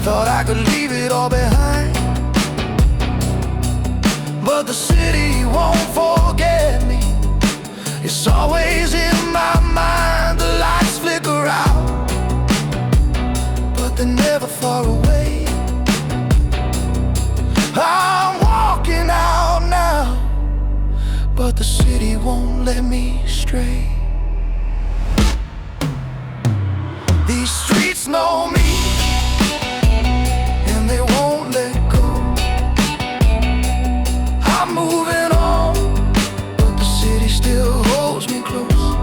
Thought I could leave it all behind, but the city won't forget me. It's always in my mind. The lights flicker out, but they're never far away. I'm walking out now, but the city won't let me stray. These streets know me and they won't let go. I'm moving on, but the city still holds me close.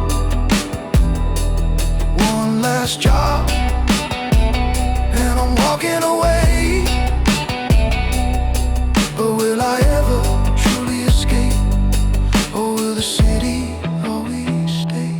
One last job and I'm walking away. But will I ever truly escape, or will the city always stay?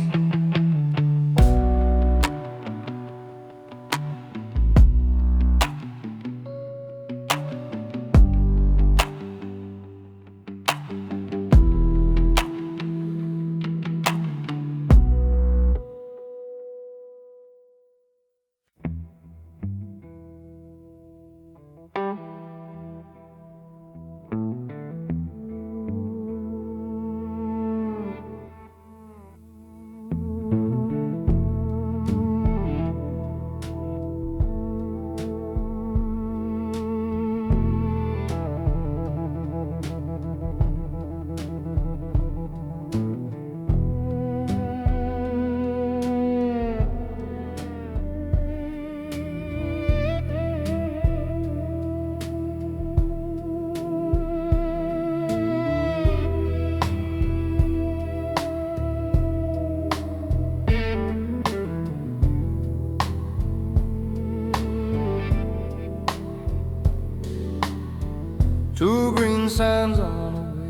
green signs on the way,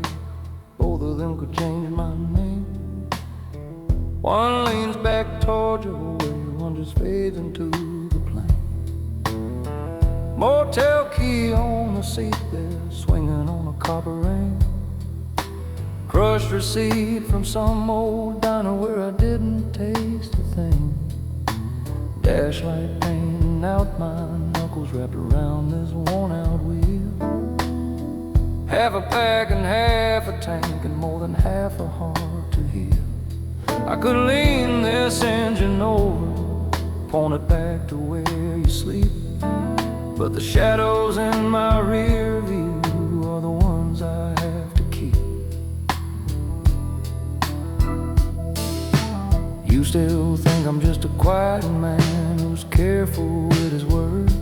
both of them could change my name. One leans back toward your way, one just fades into the plain. Motel key on the seat there, swinging on a copper ring. Crushed receipt from some old diner where I didn't taste a thing. Dash light painting out my knuckles wrapped around this worn out wheel. Half a pack and half a tank and more than half a heart to heal. I could lean this engine over, point it back to where you sleep, but the shadows in my rear view are the ones I have to keep. You still think I'm just a quiet man who's careful with his words,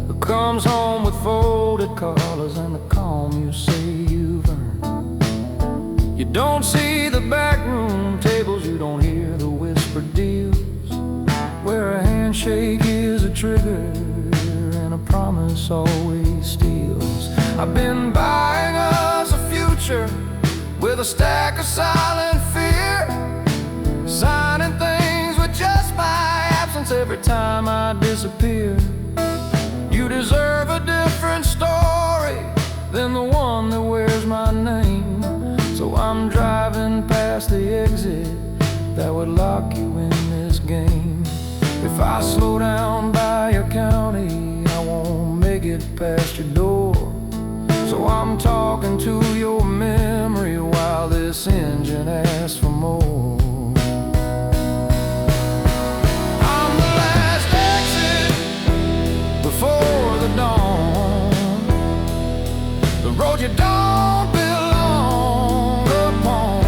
who comes home with folded collars and the calm you say you've earned. You don't see the backroom tables, you don't hear the whispered deals, where a handshake is a trigger and a promise always steals. I've been buying us a future with a stack of silent fear, signing things with just my absence every time I disappear. You deserve a different story than the one that wears my name. So I'm driving past the exit that would lock you in this game. If I slow down by your county, I won't make it past your door. So I'm talking to your memory while this engine asks for more. Before the dawn, the road you don't belong upon,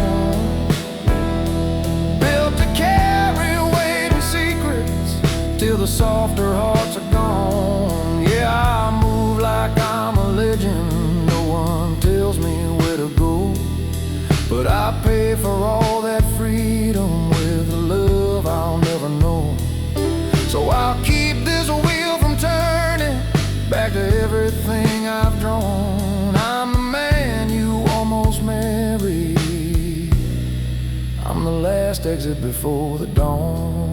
built to carry weight and secrets till the softer hearts are gone. Yeah, I move like I'm a legend, no one tells me where to go, but I pay for all that freedom with a love I'll never know. So I'll keep this wheel from turning back to everything I've drawn. I'm the man you almost married, I'm the last exit before the dawn.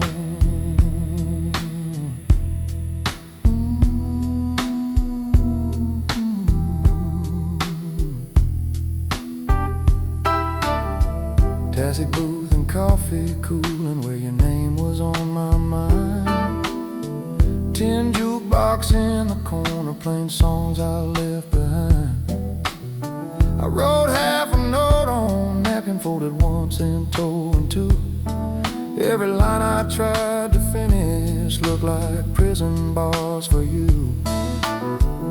Taxi booth and coffee cooling where your name was on my mind. Tin jukebox in the corner playing songs I left behind. I wrote half a note on napkin folded once and told in two. Every line I tried to finish looked like prison bars for you.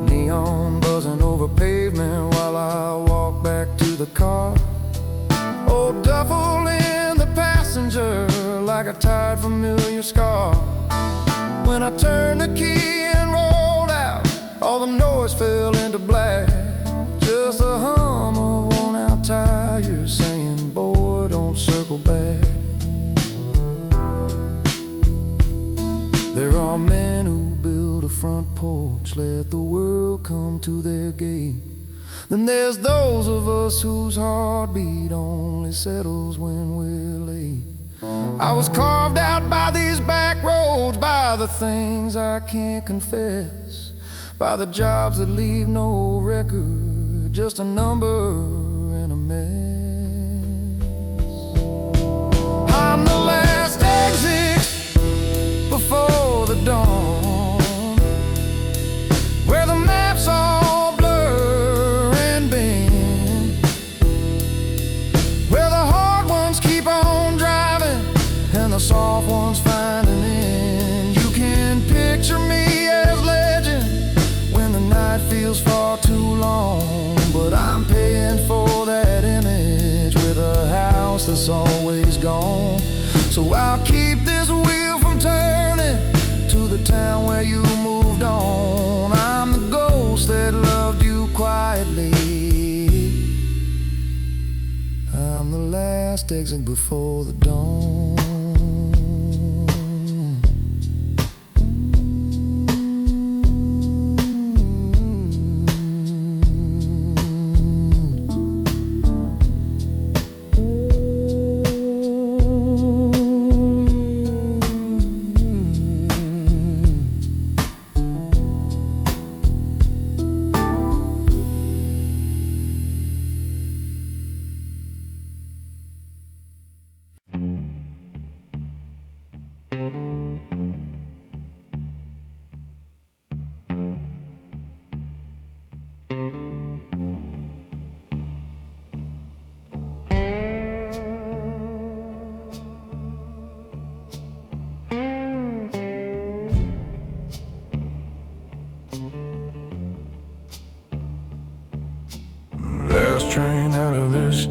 Neon buzzing over pavement while I walk back to the car. Old duffel in the passenger like a tired familiar scar. When I turned the key and rolled out, all the noise fell into black. Just the hum of worn out tires saying, boy, don't circle back. There are men who build a front porch, let the world come to their gate. Then there's those of us whose heartbeat only settles when we're late. I was carved out by these back roads, by the things I can't confess, by the jobs that leave no record, just a number and a mess. I'm the last exit before the dawn, where the maps all blur and bend, where the hard ones keep on driving and the soft ones find an end. You can picture me as legend when the night feels far too long, but I'm paying for that image with a house that's always gone. So I'll keep this wheel from turning to the town where you moved on. I'm the ghost that loved you quietly, I'm the last exit before the dawn.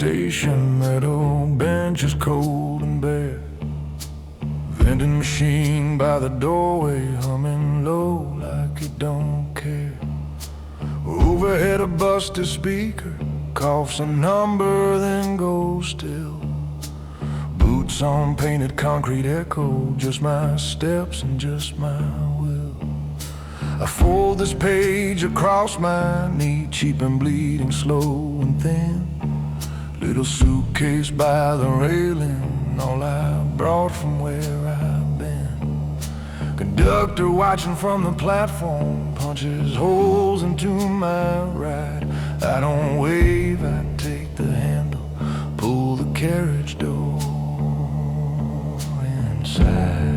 station, that old bench is cold and bare. Vending machine by the doorway, humming low like it don't care. Overhead a busted speaker, coughs a number then goes still. Boots on painted concrete echo, just my steps and just my will. I fold this page across my knee, cheap and bleeding, slow and thin. Little suitcase by the railing, all I brought from where I've been. Conductor watching from the platform, punches holes into my ride. I don't wave, I take the handle, pull the carriage door inside.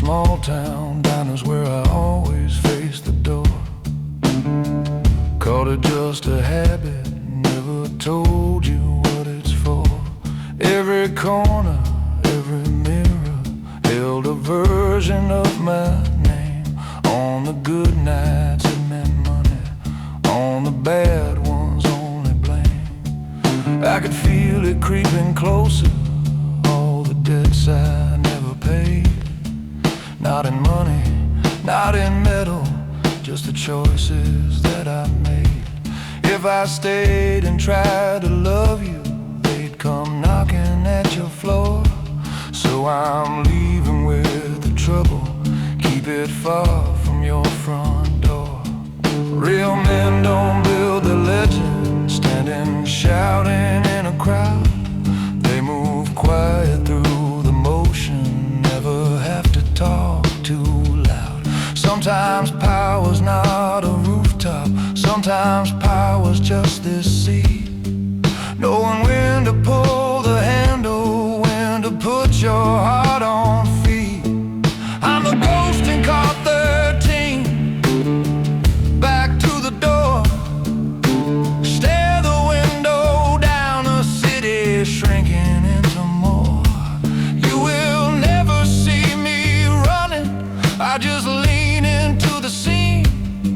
Small town diners where I always face the door. Called it just a habit, never told you what it's for. Every corner, every mirror held a version of my name. On the good nights it meant money, on the bad ones only blame. I could feel it creeping closer, all the debts I never paid. Not in money, not in metal, just the choices that I made. If I stayed and tried to love you, they'd come knocking at your floor. So I'm leaving with the trouble, keep it far from your front door. Real men don't build their legend, standing shouting in a crowd. They move quiet through the motion, never have to talk too loud. Sometimes power's not a rooftop, sometimes power's just this seat. Knowing when to pull the handle, when to put your heart on feet. I'm the ghost in car 13, back to the door. Stare the window down, the city shrinking into more. You will never see me running, I just lean into the scene,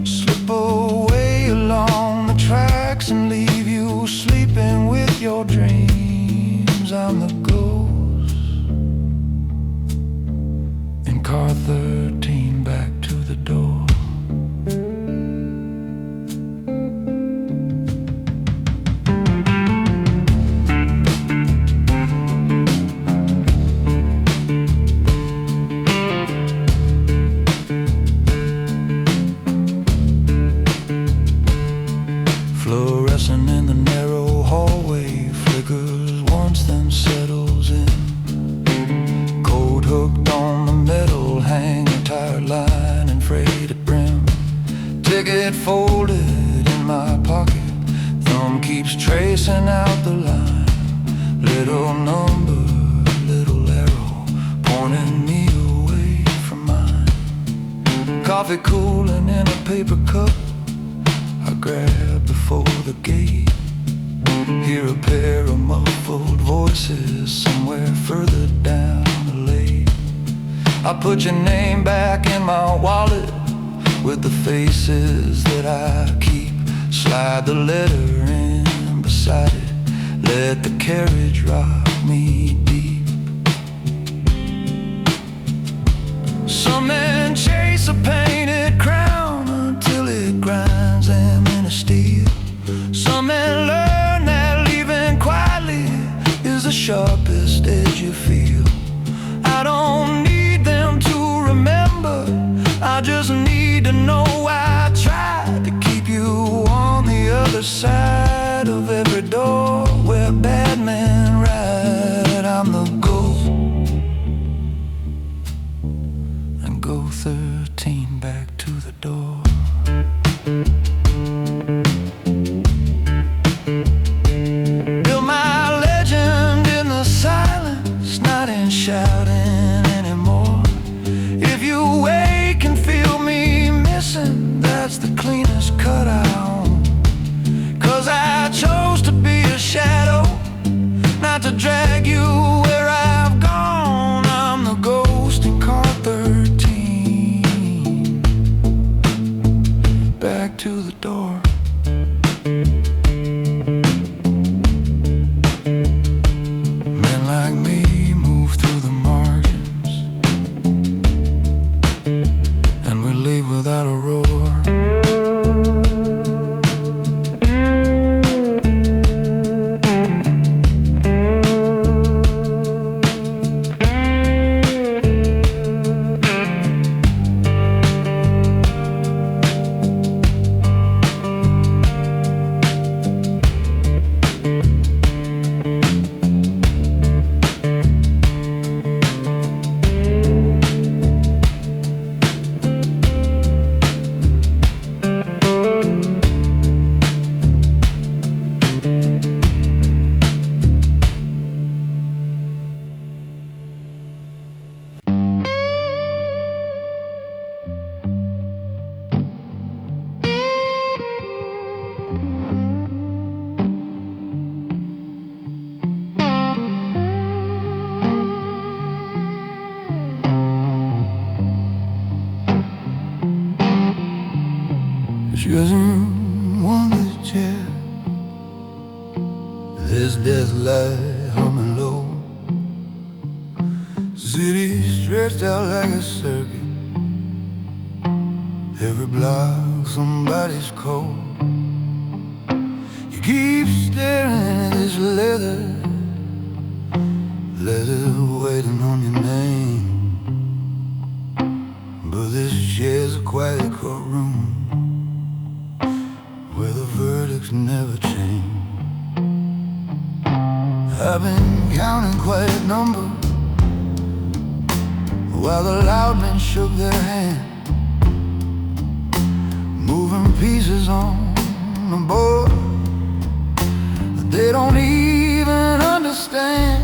slip away along the tracks and leave you sleeping with your dreams. I'm the ghost in car 13, back to the door. Fluorescent in the narrow hallway, flickers once then settles in. Code hooked on the metal, hang a tired line and freighted brim. Ticket folded in my pocket, thumb keeps tracing out the line. Little number, little arrow, pointing me away from mine. Coffee cooling in a paper cup, I grab before the gate. Hear a pair of muffled voices somewhere further down the lane. I put your name back in my wallet with the faces that I keep. Slide the letter in beside it, let the carriage rock me deep. Some men chase a painted crown until it grinds them into steel. Some men learn that leaving quietly is the sharpest edge you feel. I don't need them to remember, I just need to know I tried to keep you on the other side of every door where bad men ride. I'm the ghost and go 13 back to the door. Build my legend in the silence, not in shouting anymore. If you wake and feel me missing, that's the cleanest cut I own. 'Cause I chose to be a shadow, not to drag you away. She doesn't want this chair. This death light humming low. City stretched out like a circuit. Every block somebody's cold. You keep staring at this leather waiting on your name. But this chair's a quiet courtroom where the verdicts never change. I've been counting quiet numbers while the loud men shook their hand, moving pieces on the board that they don't even understand.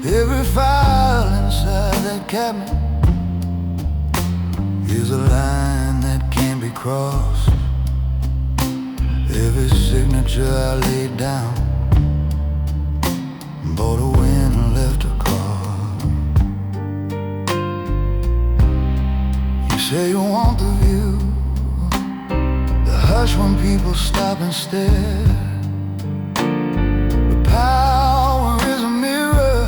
Every file inside that cabinet is a line that can't be crossed. Every signature I laid down bought a win and left a card. You say you want the view, the hush when people stop and stare. But power is a mirror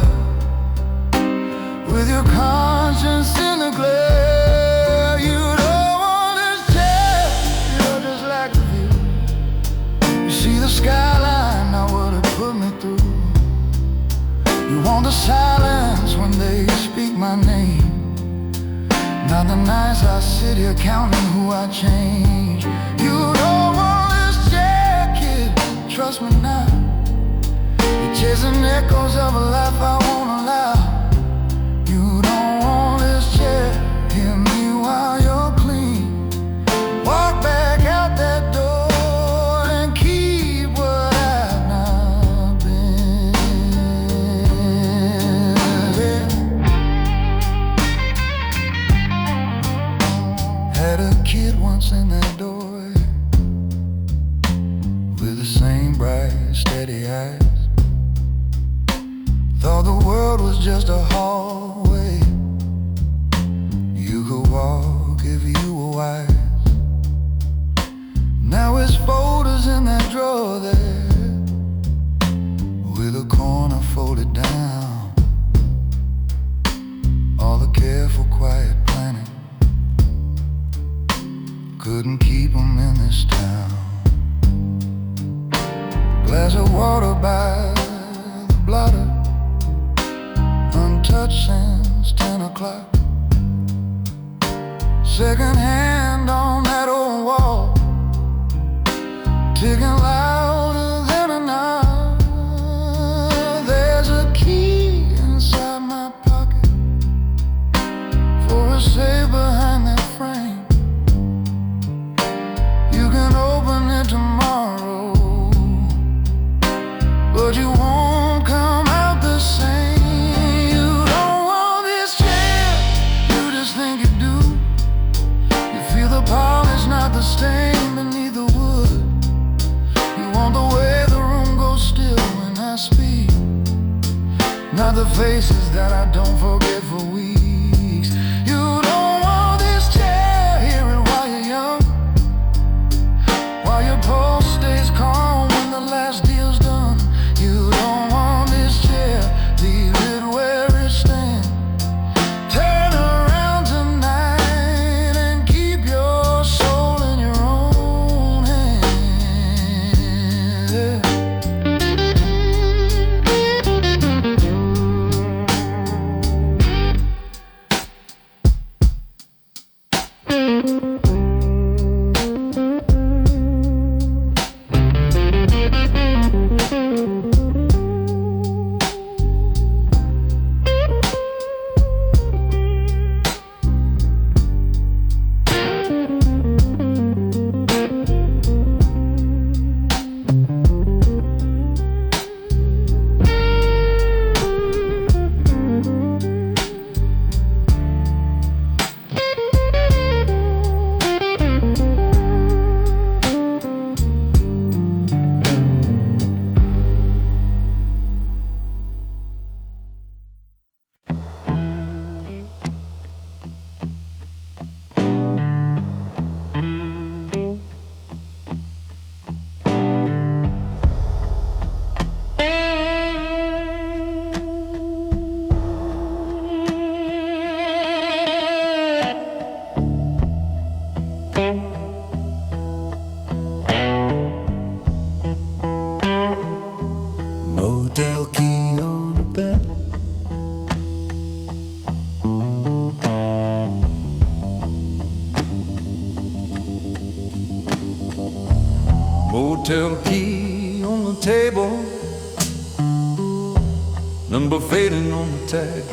with your conscience in the glare. You don't want this chair, you're just like the view. You see the skyline, not what it put me through. You want the silence when they speak my name, not the nights I sit here counting who I change. You don't want this chair, kid, trust me now. You're chasing echoes of a life I won't allow. You don't want this chair, hear me while you're clean. Walk back out that door and keep what I've not been. Had a kid once in that doorway with the same bright, steady eyes. Thought the world was just a hallway you could walk if you were wise. Now his folders in that drawer there, with a corner folded down. All the careful, quiet planning couldn't keep him in this town. Glass of water by the blotter, untouched since 10 o'clock. Second hand on that old wall, ticking louder than a knock. There's a key inside my pocket for a safe behind that frame. You can open it tomorrow, but you won't come out the same. You don't want this chair, you just think you do. You feel the polish, not the stain beneath the wood. You want the way the room goes still when I speak, not the faces that I don't forget for weeks. You don't want this chair, hear it while you're young, while your pulse stays calm when the last deal's done. You don't want this chair, leave it where it stands. Turn around tonight and keep your soul in your own hands. Motel key on the table, number fading on the tag.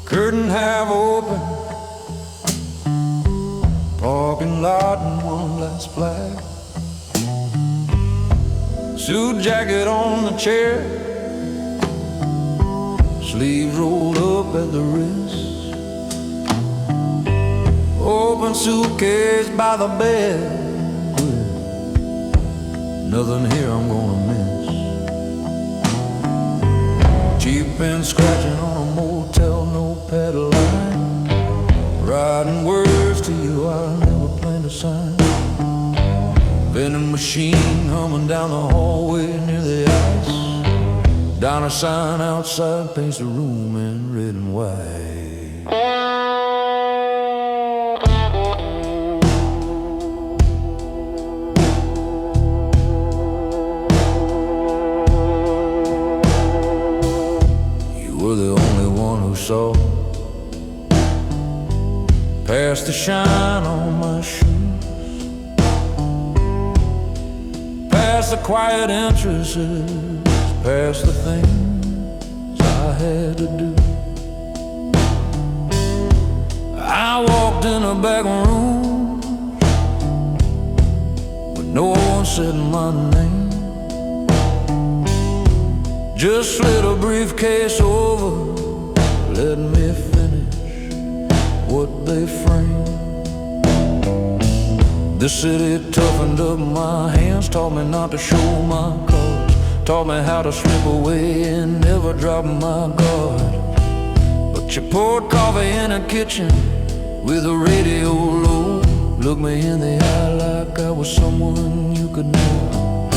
Curtain half open, parking lot and one last flag. Suit jacket on the chair, sleeves rolled up at the wrist. Open suitcase by the bed, nothing here I'm gonna miss. Cheap pen scratching on a motel notepad line, writing words to you I never planned to sign. Vending machine humming down the hallway near the ice. Diner sign outside paints the room in red and white. Were the only one who saw past the shine on my shoes, past the quiet entrances, past the things I had to do. I walked in a back room, but no one said my name. Just slid a briefcase over, let me finish what they framed. The city toughened up my hands, taught me not to show my cards, taught me how to slip away and never drop my guard. But you poured coffee in a kitchen with the radio low, looked me in the eye like I was someone you could know.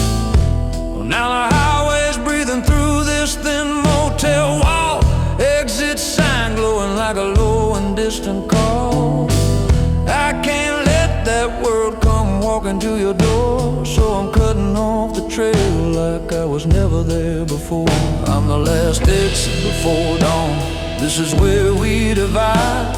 Well, now the highway's breathing through this thin motel wall, exit sign glowing like a low and distant call. I can't let that world come walking to your door, so I'm cutting off the trail like I was never there before. I'm the last exit before dawn, this is where we divide.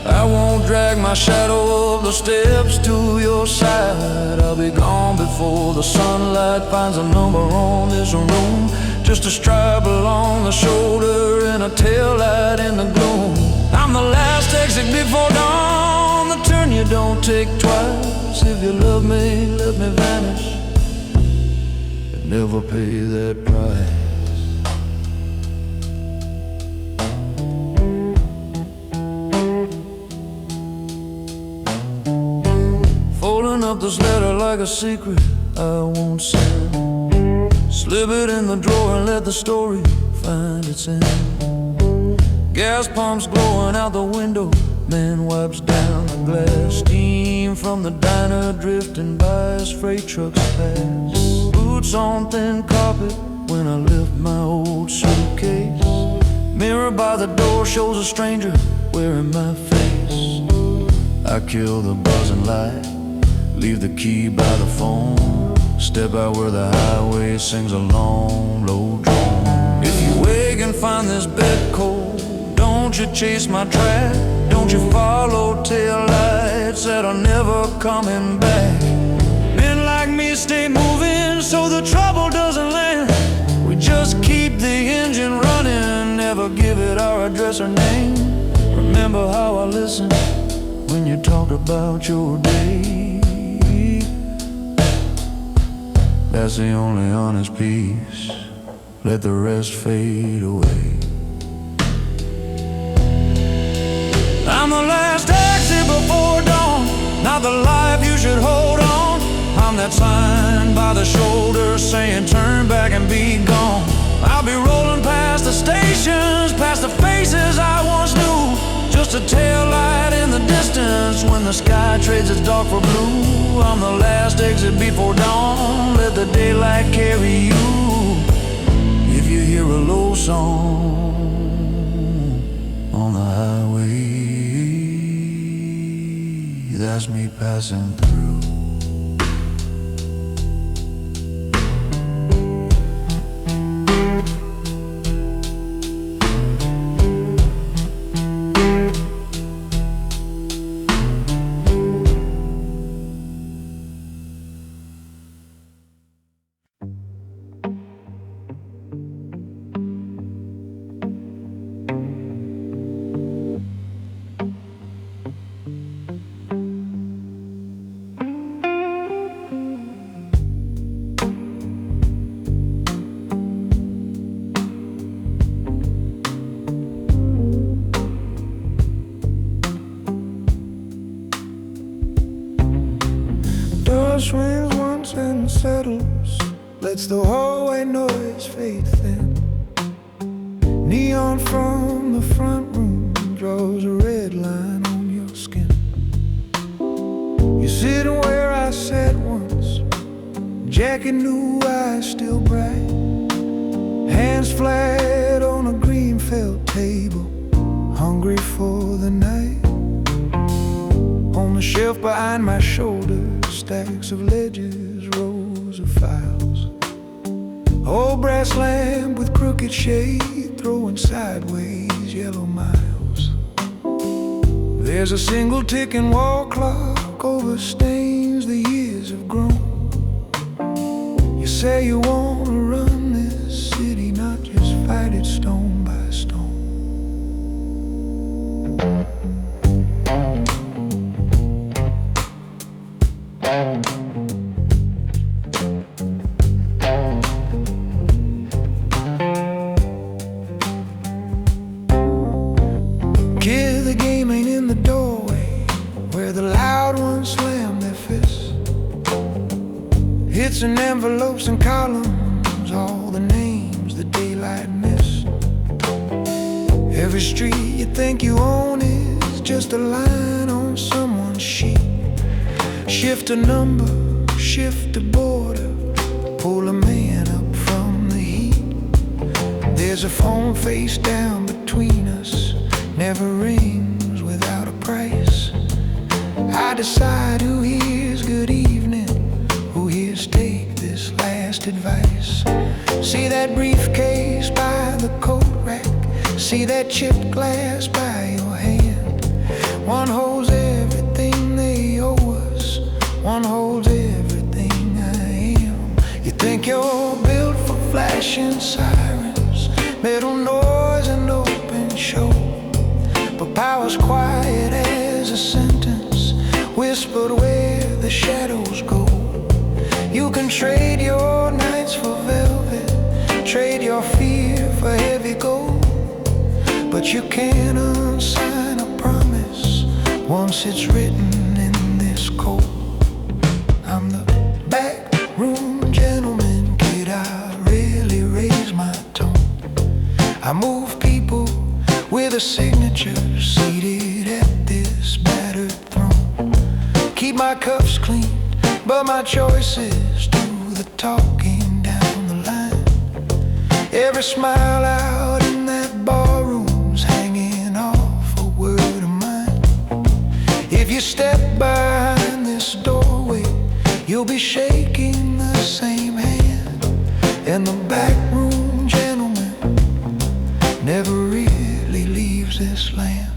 I won't drag my shadow up the steps to your side. I'll be gone before the sunlight finds a number on this room. Just a stripe along the shoulder and a taillight in the gloom. I'm the last exit before dawn, the turn you don't take twice. If you love me, let me vanish and never pay that price. Folding up this letter like a secret I won't send. Slip it in the drawer and let the story find its end. Gas pumps glowing out the window, man wipes down the glass. Steam from the diner drifting by as freight trucks pass. Boots on thin carpet when I lift my old suitcase. Mirror by the door shows a stranger wearing my face. I kill the buzzing light, leave the key by the phone, step out where the highway sings a long, low drone. If you wake and find this bed cold, don't you chase my track, don't you follow tail lights that are never coming back. Men like me stay moving so the trouble doesn't land. We just keep the engine running, never give it our address or name. Remember how I listened when you talked about your day. That's the only honest piece, let the rest fade away. I'm the last exit before dawn, not the life you should hold on. I'm that sign by the shoulder saying turn back and be gone. I'll be rolling past the stations, past the faces I once knew. Just a tail light in the distance when the sky trades its dark for blue. I'm the last exit before dawn, let the daylight carry you. If you hear a low song on the highway, that's me passing through. swings once and settles, lets the hallway noise fade thin. Neon from the front room draws a red line on your skin. You're sitting where I sat once, jacket, new eyes still bright, hands flat on a green felt table, hungry for the night. On the shelf behind my shoulder, stacks of ledgers, rows of files. Old brass lamp with crooked shade, throwing sideways yellow miles. There's a single ticking wall clock over stains the years have grown. You say you wanna run this city, not just fight it stone by stone. Kid, the game ain't in the doorway where the loud ones slam their fists. It's in envelopes and columns, all the names the daylight missed. Every street you think you own is just a line on someone's sheet. Shift a number, shift a border, pull a man up from the heat. There's a phone face down between us, never rings without a price. I decide who hears good evening, who hears take this last advice. See that briefcase by the coat rack, see that chipped glass by your hand. One holds everything they owe us, one holds everything I am. You think you're built for flashing sirens, metal noise and open show, but power's quiet as a sentence, whispered where the shadows go. You can trade your nights for velvet, trade your fear for heavy gold, but you can't unsign a promise once it's written in this code. I'm the back room gentleman, kid, I really raise my tone. I move people with a signature, seated at this battered throne. Keep my cuffs clean, but my choices do the talking down the line. Every smile out in that barroom's hanging off a word of mine. If you step behind this doorway, you'll be shaking the same hand. And the back room gentleman never really leaves this land.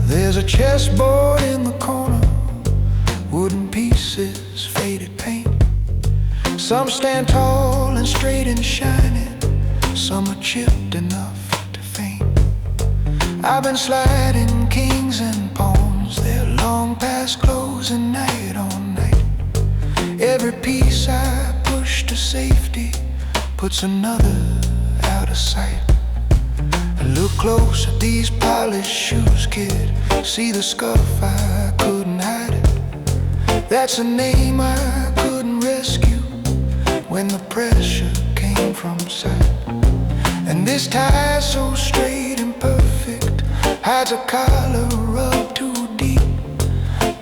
There's a chessboard in the corner, wooden pieces, faded paint. Some stand tall and straight and shining, some are chipped enough to faint. I've been sliding kings and pawns, they're long past closing night on night. Every piece I push to safety puts another out of sight. Look close at these polished shoes, kid, see the scuff, I couldn't hide it. That's a name I couldn't rescue when the pressure came from sight. And this tie so straight and perfect hides a collar rubbed too deep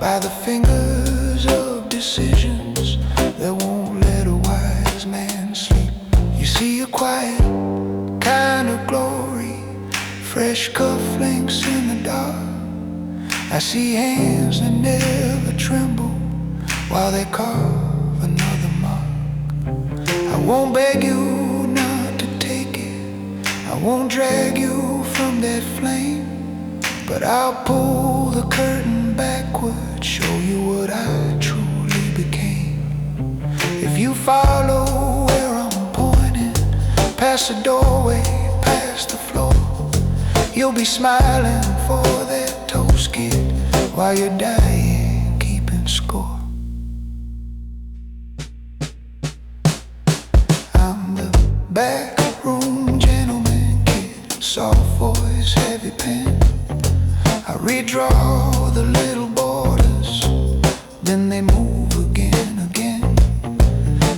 by the fingers of decisions that won't let a wise man sleep. You see a quiet kind of glory, fresh cufflinks in the dark. I see hands that never tremble while they carve another mark. I won't beg you not to take it, I won't drag you from that flame, but I'll pull the curtain backward, show you what I truly became. If you follow where I'm pointing, past the doorway, past the floor, you'll be smiling for that toast, kid, while you're dying, keeping score. redraw the little borders, then they move again.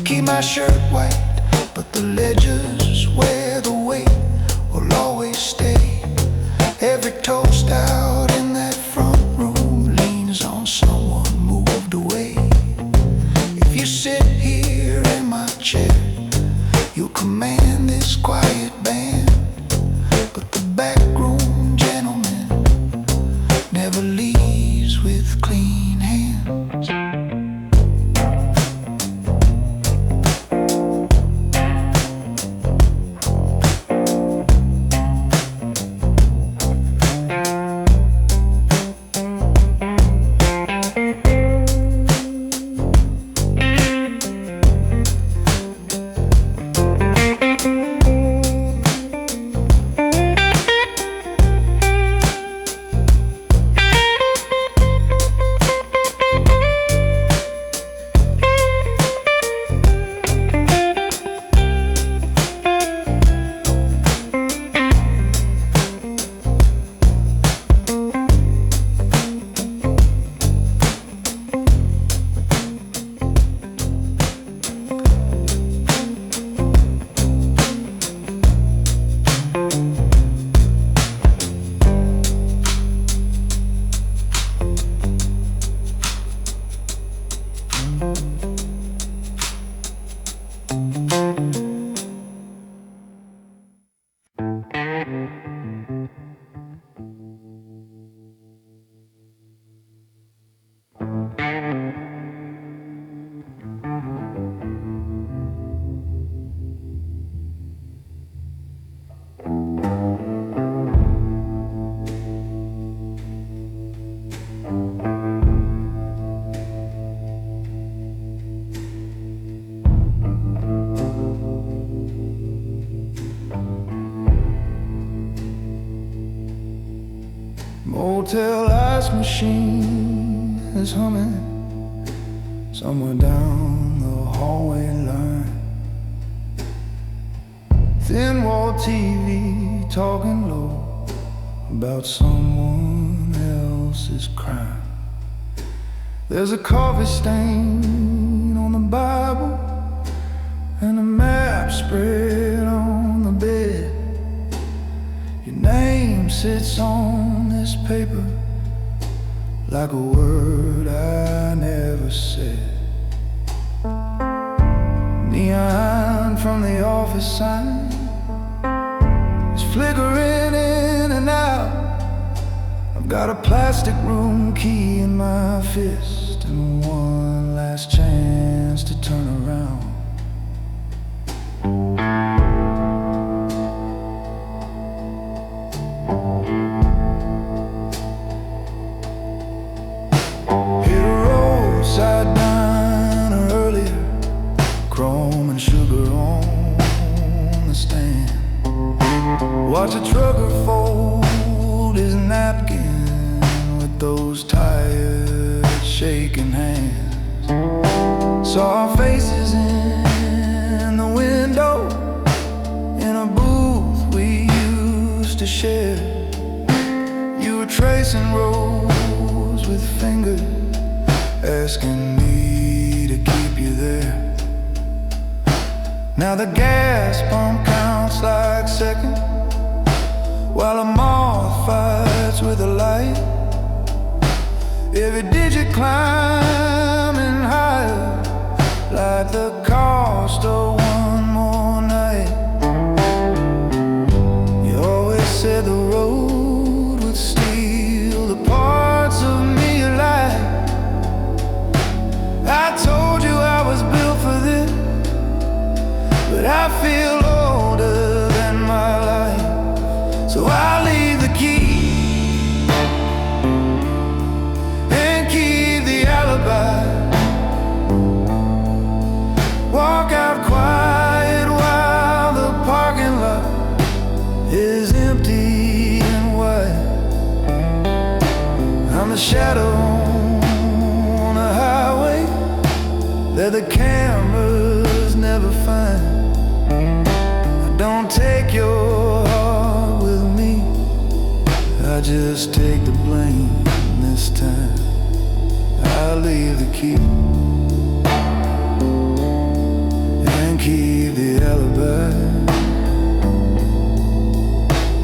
Keep my shirt white, but the ledgers where the weight will always stay. Every toast out in that front room leans on someone moved away. If you sit here in my chair, you'll command this quiet band, but the backroom gentleman never leaves with clean hands. Motel ice machine is humming somewhere down the hallway line. Thin wall TV talking low about someone else's crime. There's a coffee stain on the Bible and a map spread on the bed. Your name sits on this paper like a word I never said. Neon from the office sign is flickering in and out. I've got a plastic room key in my fist and one last chance to turn around. Hit a roadside diner earlier, chrome and sugar on the stand. Watch a trucker fold his napkin with those tired, shaking hands. Saw our faces in the window in a booth we used to share. You were tracing roads with fingers, asking me to keep you there. Now the gas pump counts like seconds, while a moth fights with a light. Every digit climbing higher, like the cost of one more night. You always said the road would steal the parts of me alive. I told you I was built for this, but I feel older than my life. So I leave the key and keep the alibi. Walk out quiet while the parking lot is empty and white. I'm the shadow on the highway that the cameras never find. I don't take your heart with me, I just take the blame this time. I'll leave the key and keep the alibi.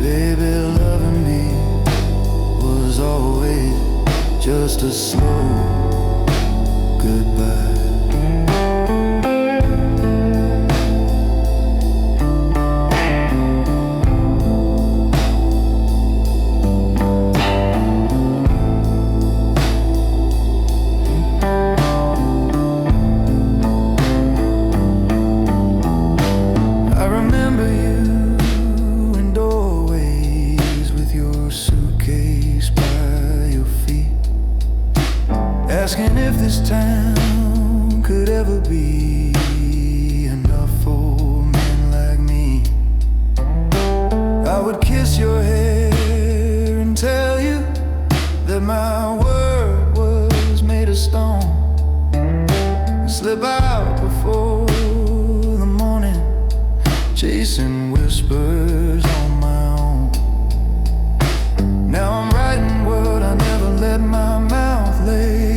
Baby, loving me was always just a slow goodbye. Asking if this town could ever be enough for men like me. I would kiss your hair and tell you that my word was made of stone, and slip out before the morning, chasing whispers on my own. Now I'm writing what I never let my mouth lay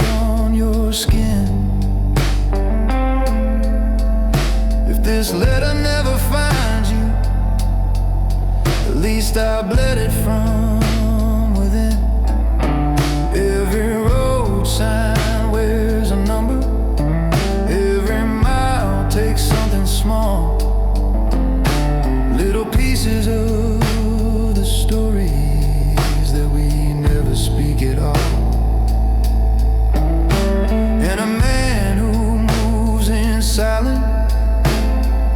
skin. If this letter never finds you, at least I bled it from within. Every road sign wears a number, every mile takes something small, little pieces of the stories that we never speak at all. Silent,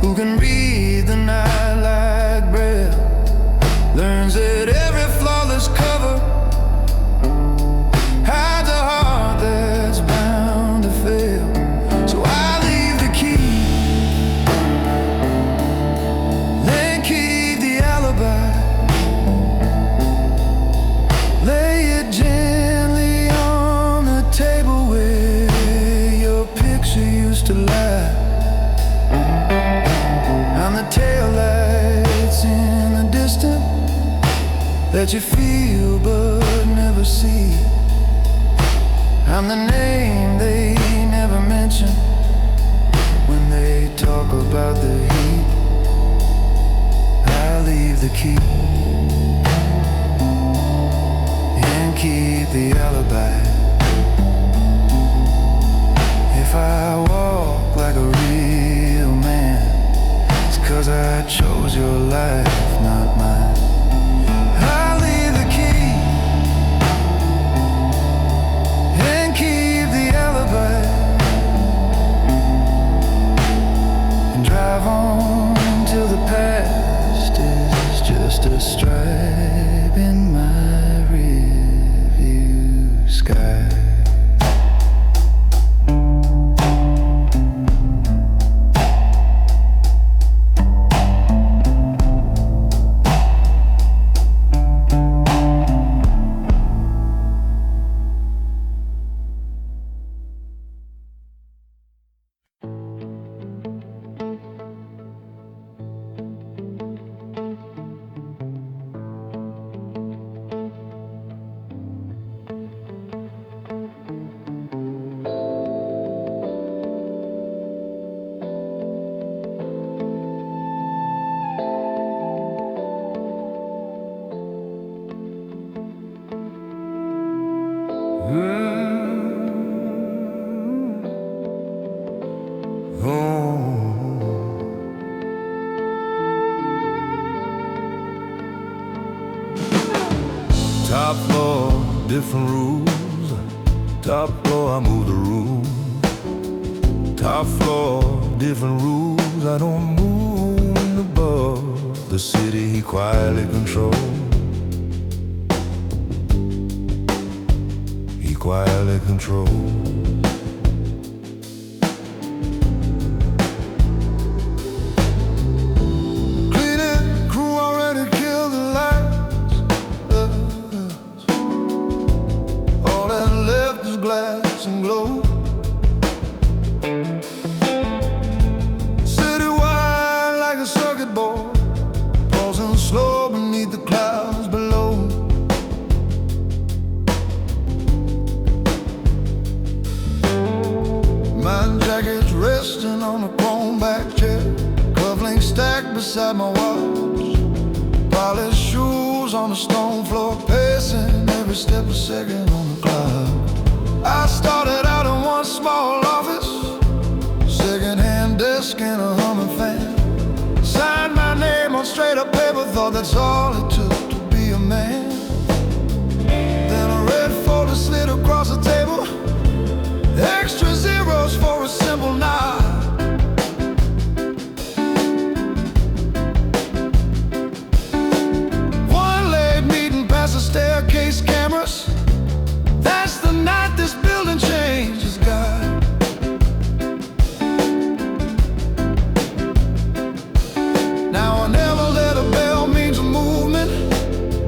who can read the night like breath, learns that every flawless cover hides a heart that's bound to fail. So I leave the key, then keep the alibi, lay it gently on the table where your picture used to lie. I'm the taillights in the distance that you feel but never see. I'm the name they never mention when they talk about the heat. I leave the key and keep the alibi. If I walk like a real man, 'cause I chose your life, not mine. I'll leave the key and keep the alibi, and drive on till the past is just a stripe in my rearview sky. Top floor, different rules. Top floor, I move the room. Top floor, different rules. I don't move above the city he quietly controls. He quietly controls. Glass and glow. Citywide like a circuit board, pausing slow beneath the clouds below. resting on a chrome back chair, cufflinks stacked beside my watch, polished shoes on the stone floor, pacing every step a second on the clock. I started out in one small office, second-hand desk and a humming fan. Signed my name on straight-up paper, thought that's all it took to be a man. Then a red folder slid across the table, extra zeros for a simple nod. One late meeting past the staircase cameras, that's the night this building changes God. Now an elevator bell means a movement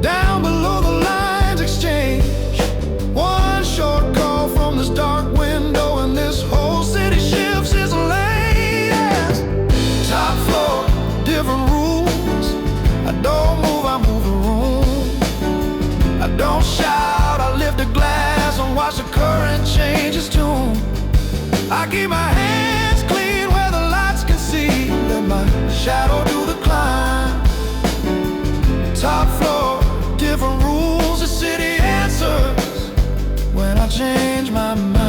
down below the lines exchange. One short call from this dark window and this whole city shifts its lanes. Top floor, different rules. I don't move, I move the room. I don't shout, I lift a glass and watch the current change its tune. I keep my hands clean where the lights can see, let my shadow do the climb. Top floor, different rules, the city answers when I change my mind.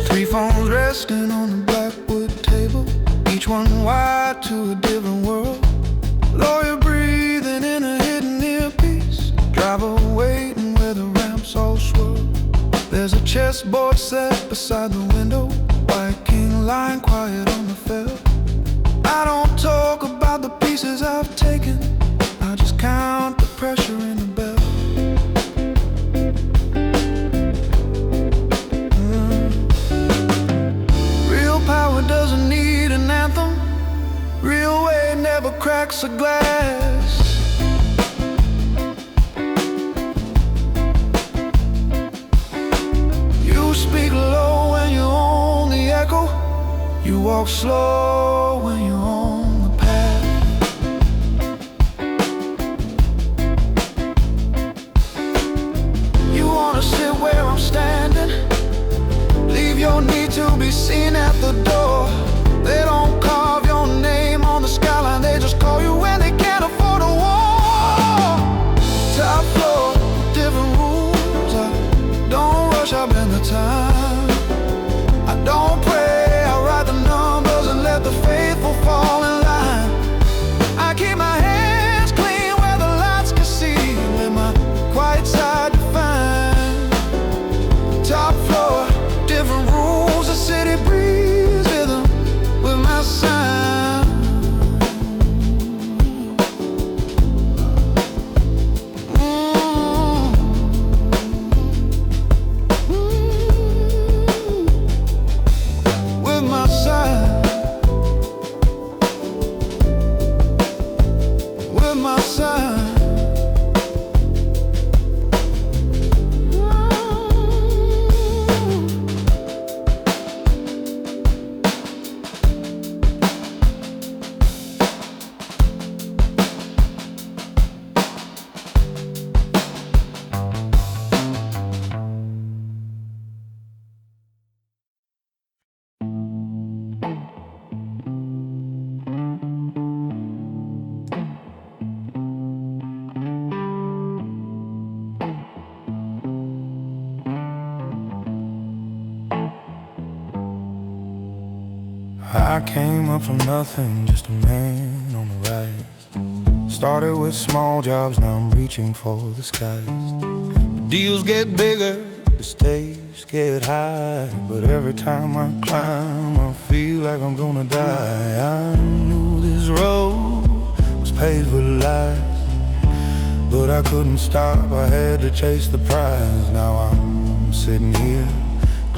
3 phones resting on the blackwood table, each one wired to a different world. Lawyer breathing in a hidden earpiece, driver waiting where the ramps all swirl. There's a chessboard set beside the window, white king lying quiet on the fell. I don't talk about the pieces I've taken, I just count the pressure in the bell. Power doesn't need an anthem, real weight never cracks a glass. You speak low when you own the echo, you walk slow when you own the path. You wanna sit where I'm standing, leave your need to be seen at the door. They don't carve your name on the skyline, they just call you when they can't afford a wall. Top floor, different rules. I don't rush, I bend the time. I don't pray, I write the numbers and let the faithful fall in line. I keep my hands clean where the lights can see, let my quiet side define. Top floor, different rules, the city breathes rhythm with my sound. With my sound. With my sound. I came up from nothing, just a man on the rise. Started with small jobs, now I'm reaching for the skies. The deals get bigger, the stakes get high, but every time I climb, I feel like I'm gonna die. I knew this road was paved with lies, but I couldn't stop, I had to chase the prize. Now I'm sitting here,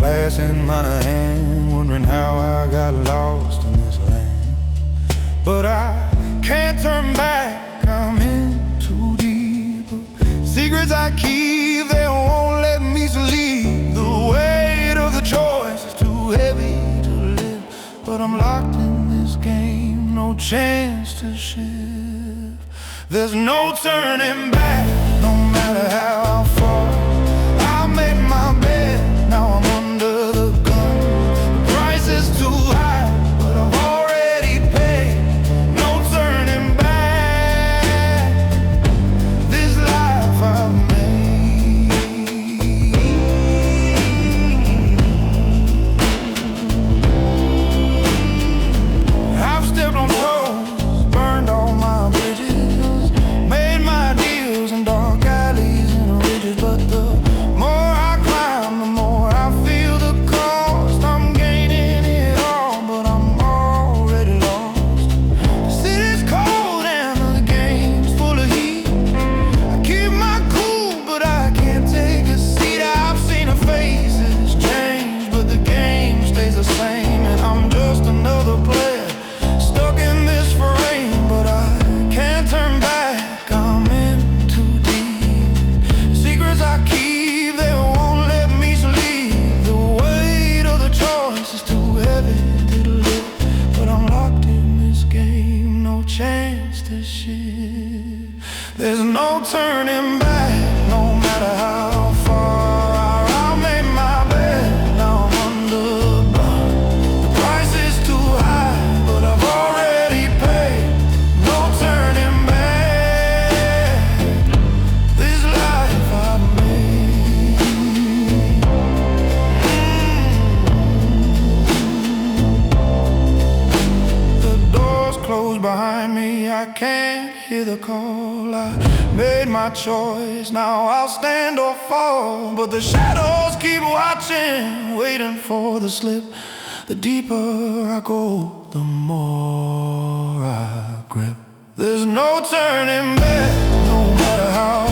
glass in my hand, wondering how I got lost in this land. But I can't turn back, I'm in too deep. Secrets I keep, they won't let me sleep. The weight of the choice is too heavy to live, but I'm locked in this game, no chance to shift. There's no turning back, no matter how far. I made my bed, now I'm under the gun. The price is too high, but I've already paid. No turning back, this life I've made. I've stepped on toes, burned all my bridges, made my deals in dark alleys and ridges. But the more I climb, the more I feel the cost. I'm gaining it all, but I'm already lost. The city's cold and the game's full of heat. I keep my cool, but I can't take a seat. I've seen her faces change, but the game stays the same. And I'm just another player, stuck in this frame. But I can't turn back, I'm in too deep. Secrets I keep, they won't let me sleep. The weight of the choice is too heavy to lift, but I'm locked in this game, no chance to shift. There's no turning back, no matter how far. I made my bed, now I'm under the gun. The price is too high, but I've already paid. No turning back, this life I've made. The door's closed behind me, I can't hear the call. I made my choice, now I'll stand or fall. But the shadows keep watching, waiting for the slip. The deeper I go, the more I grip. There's no turning back, no matter how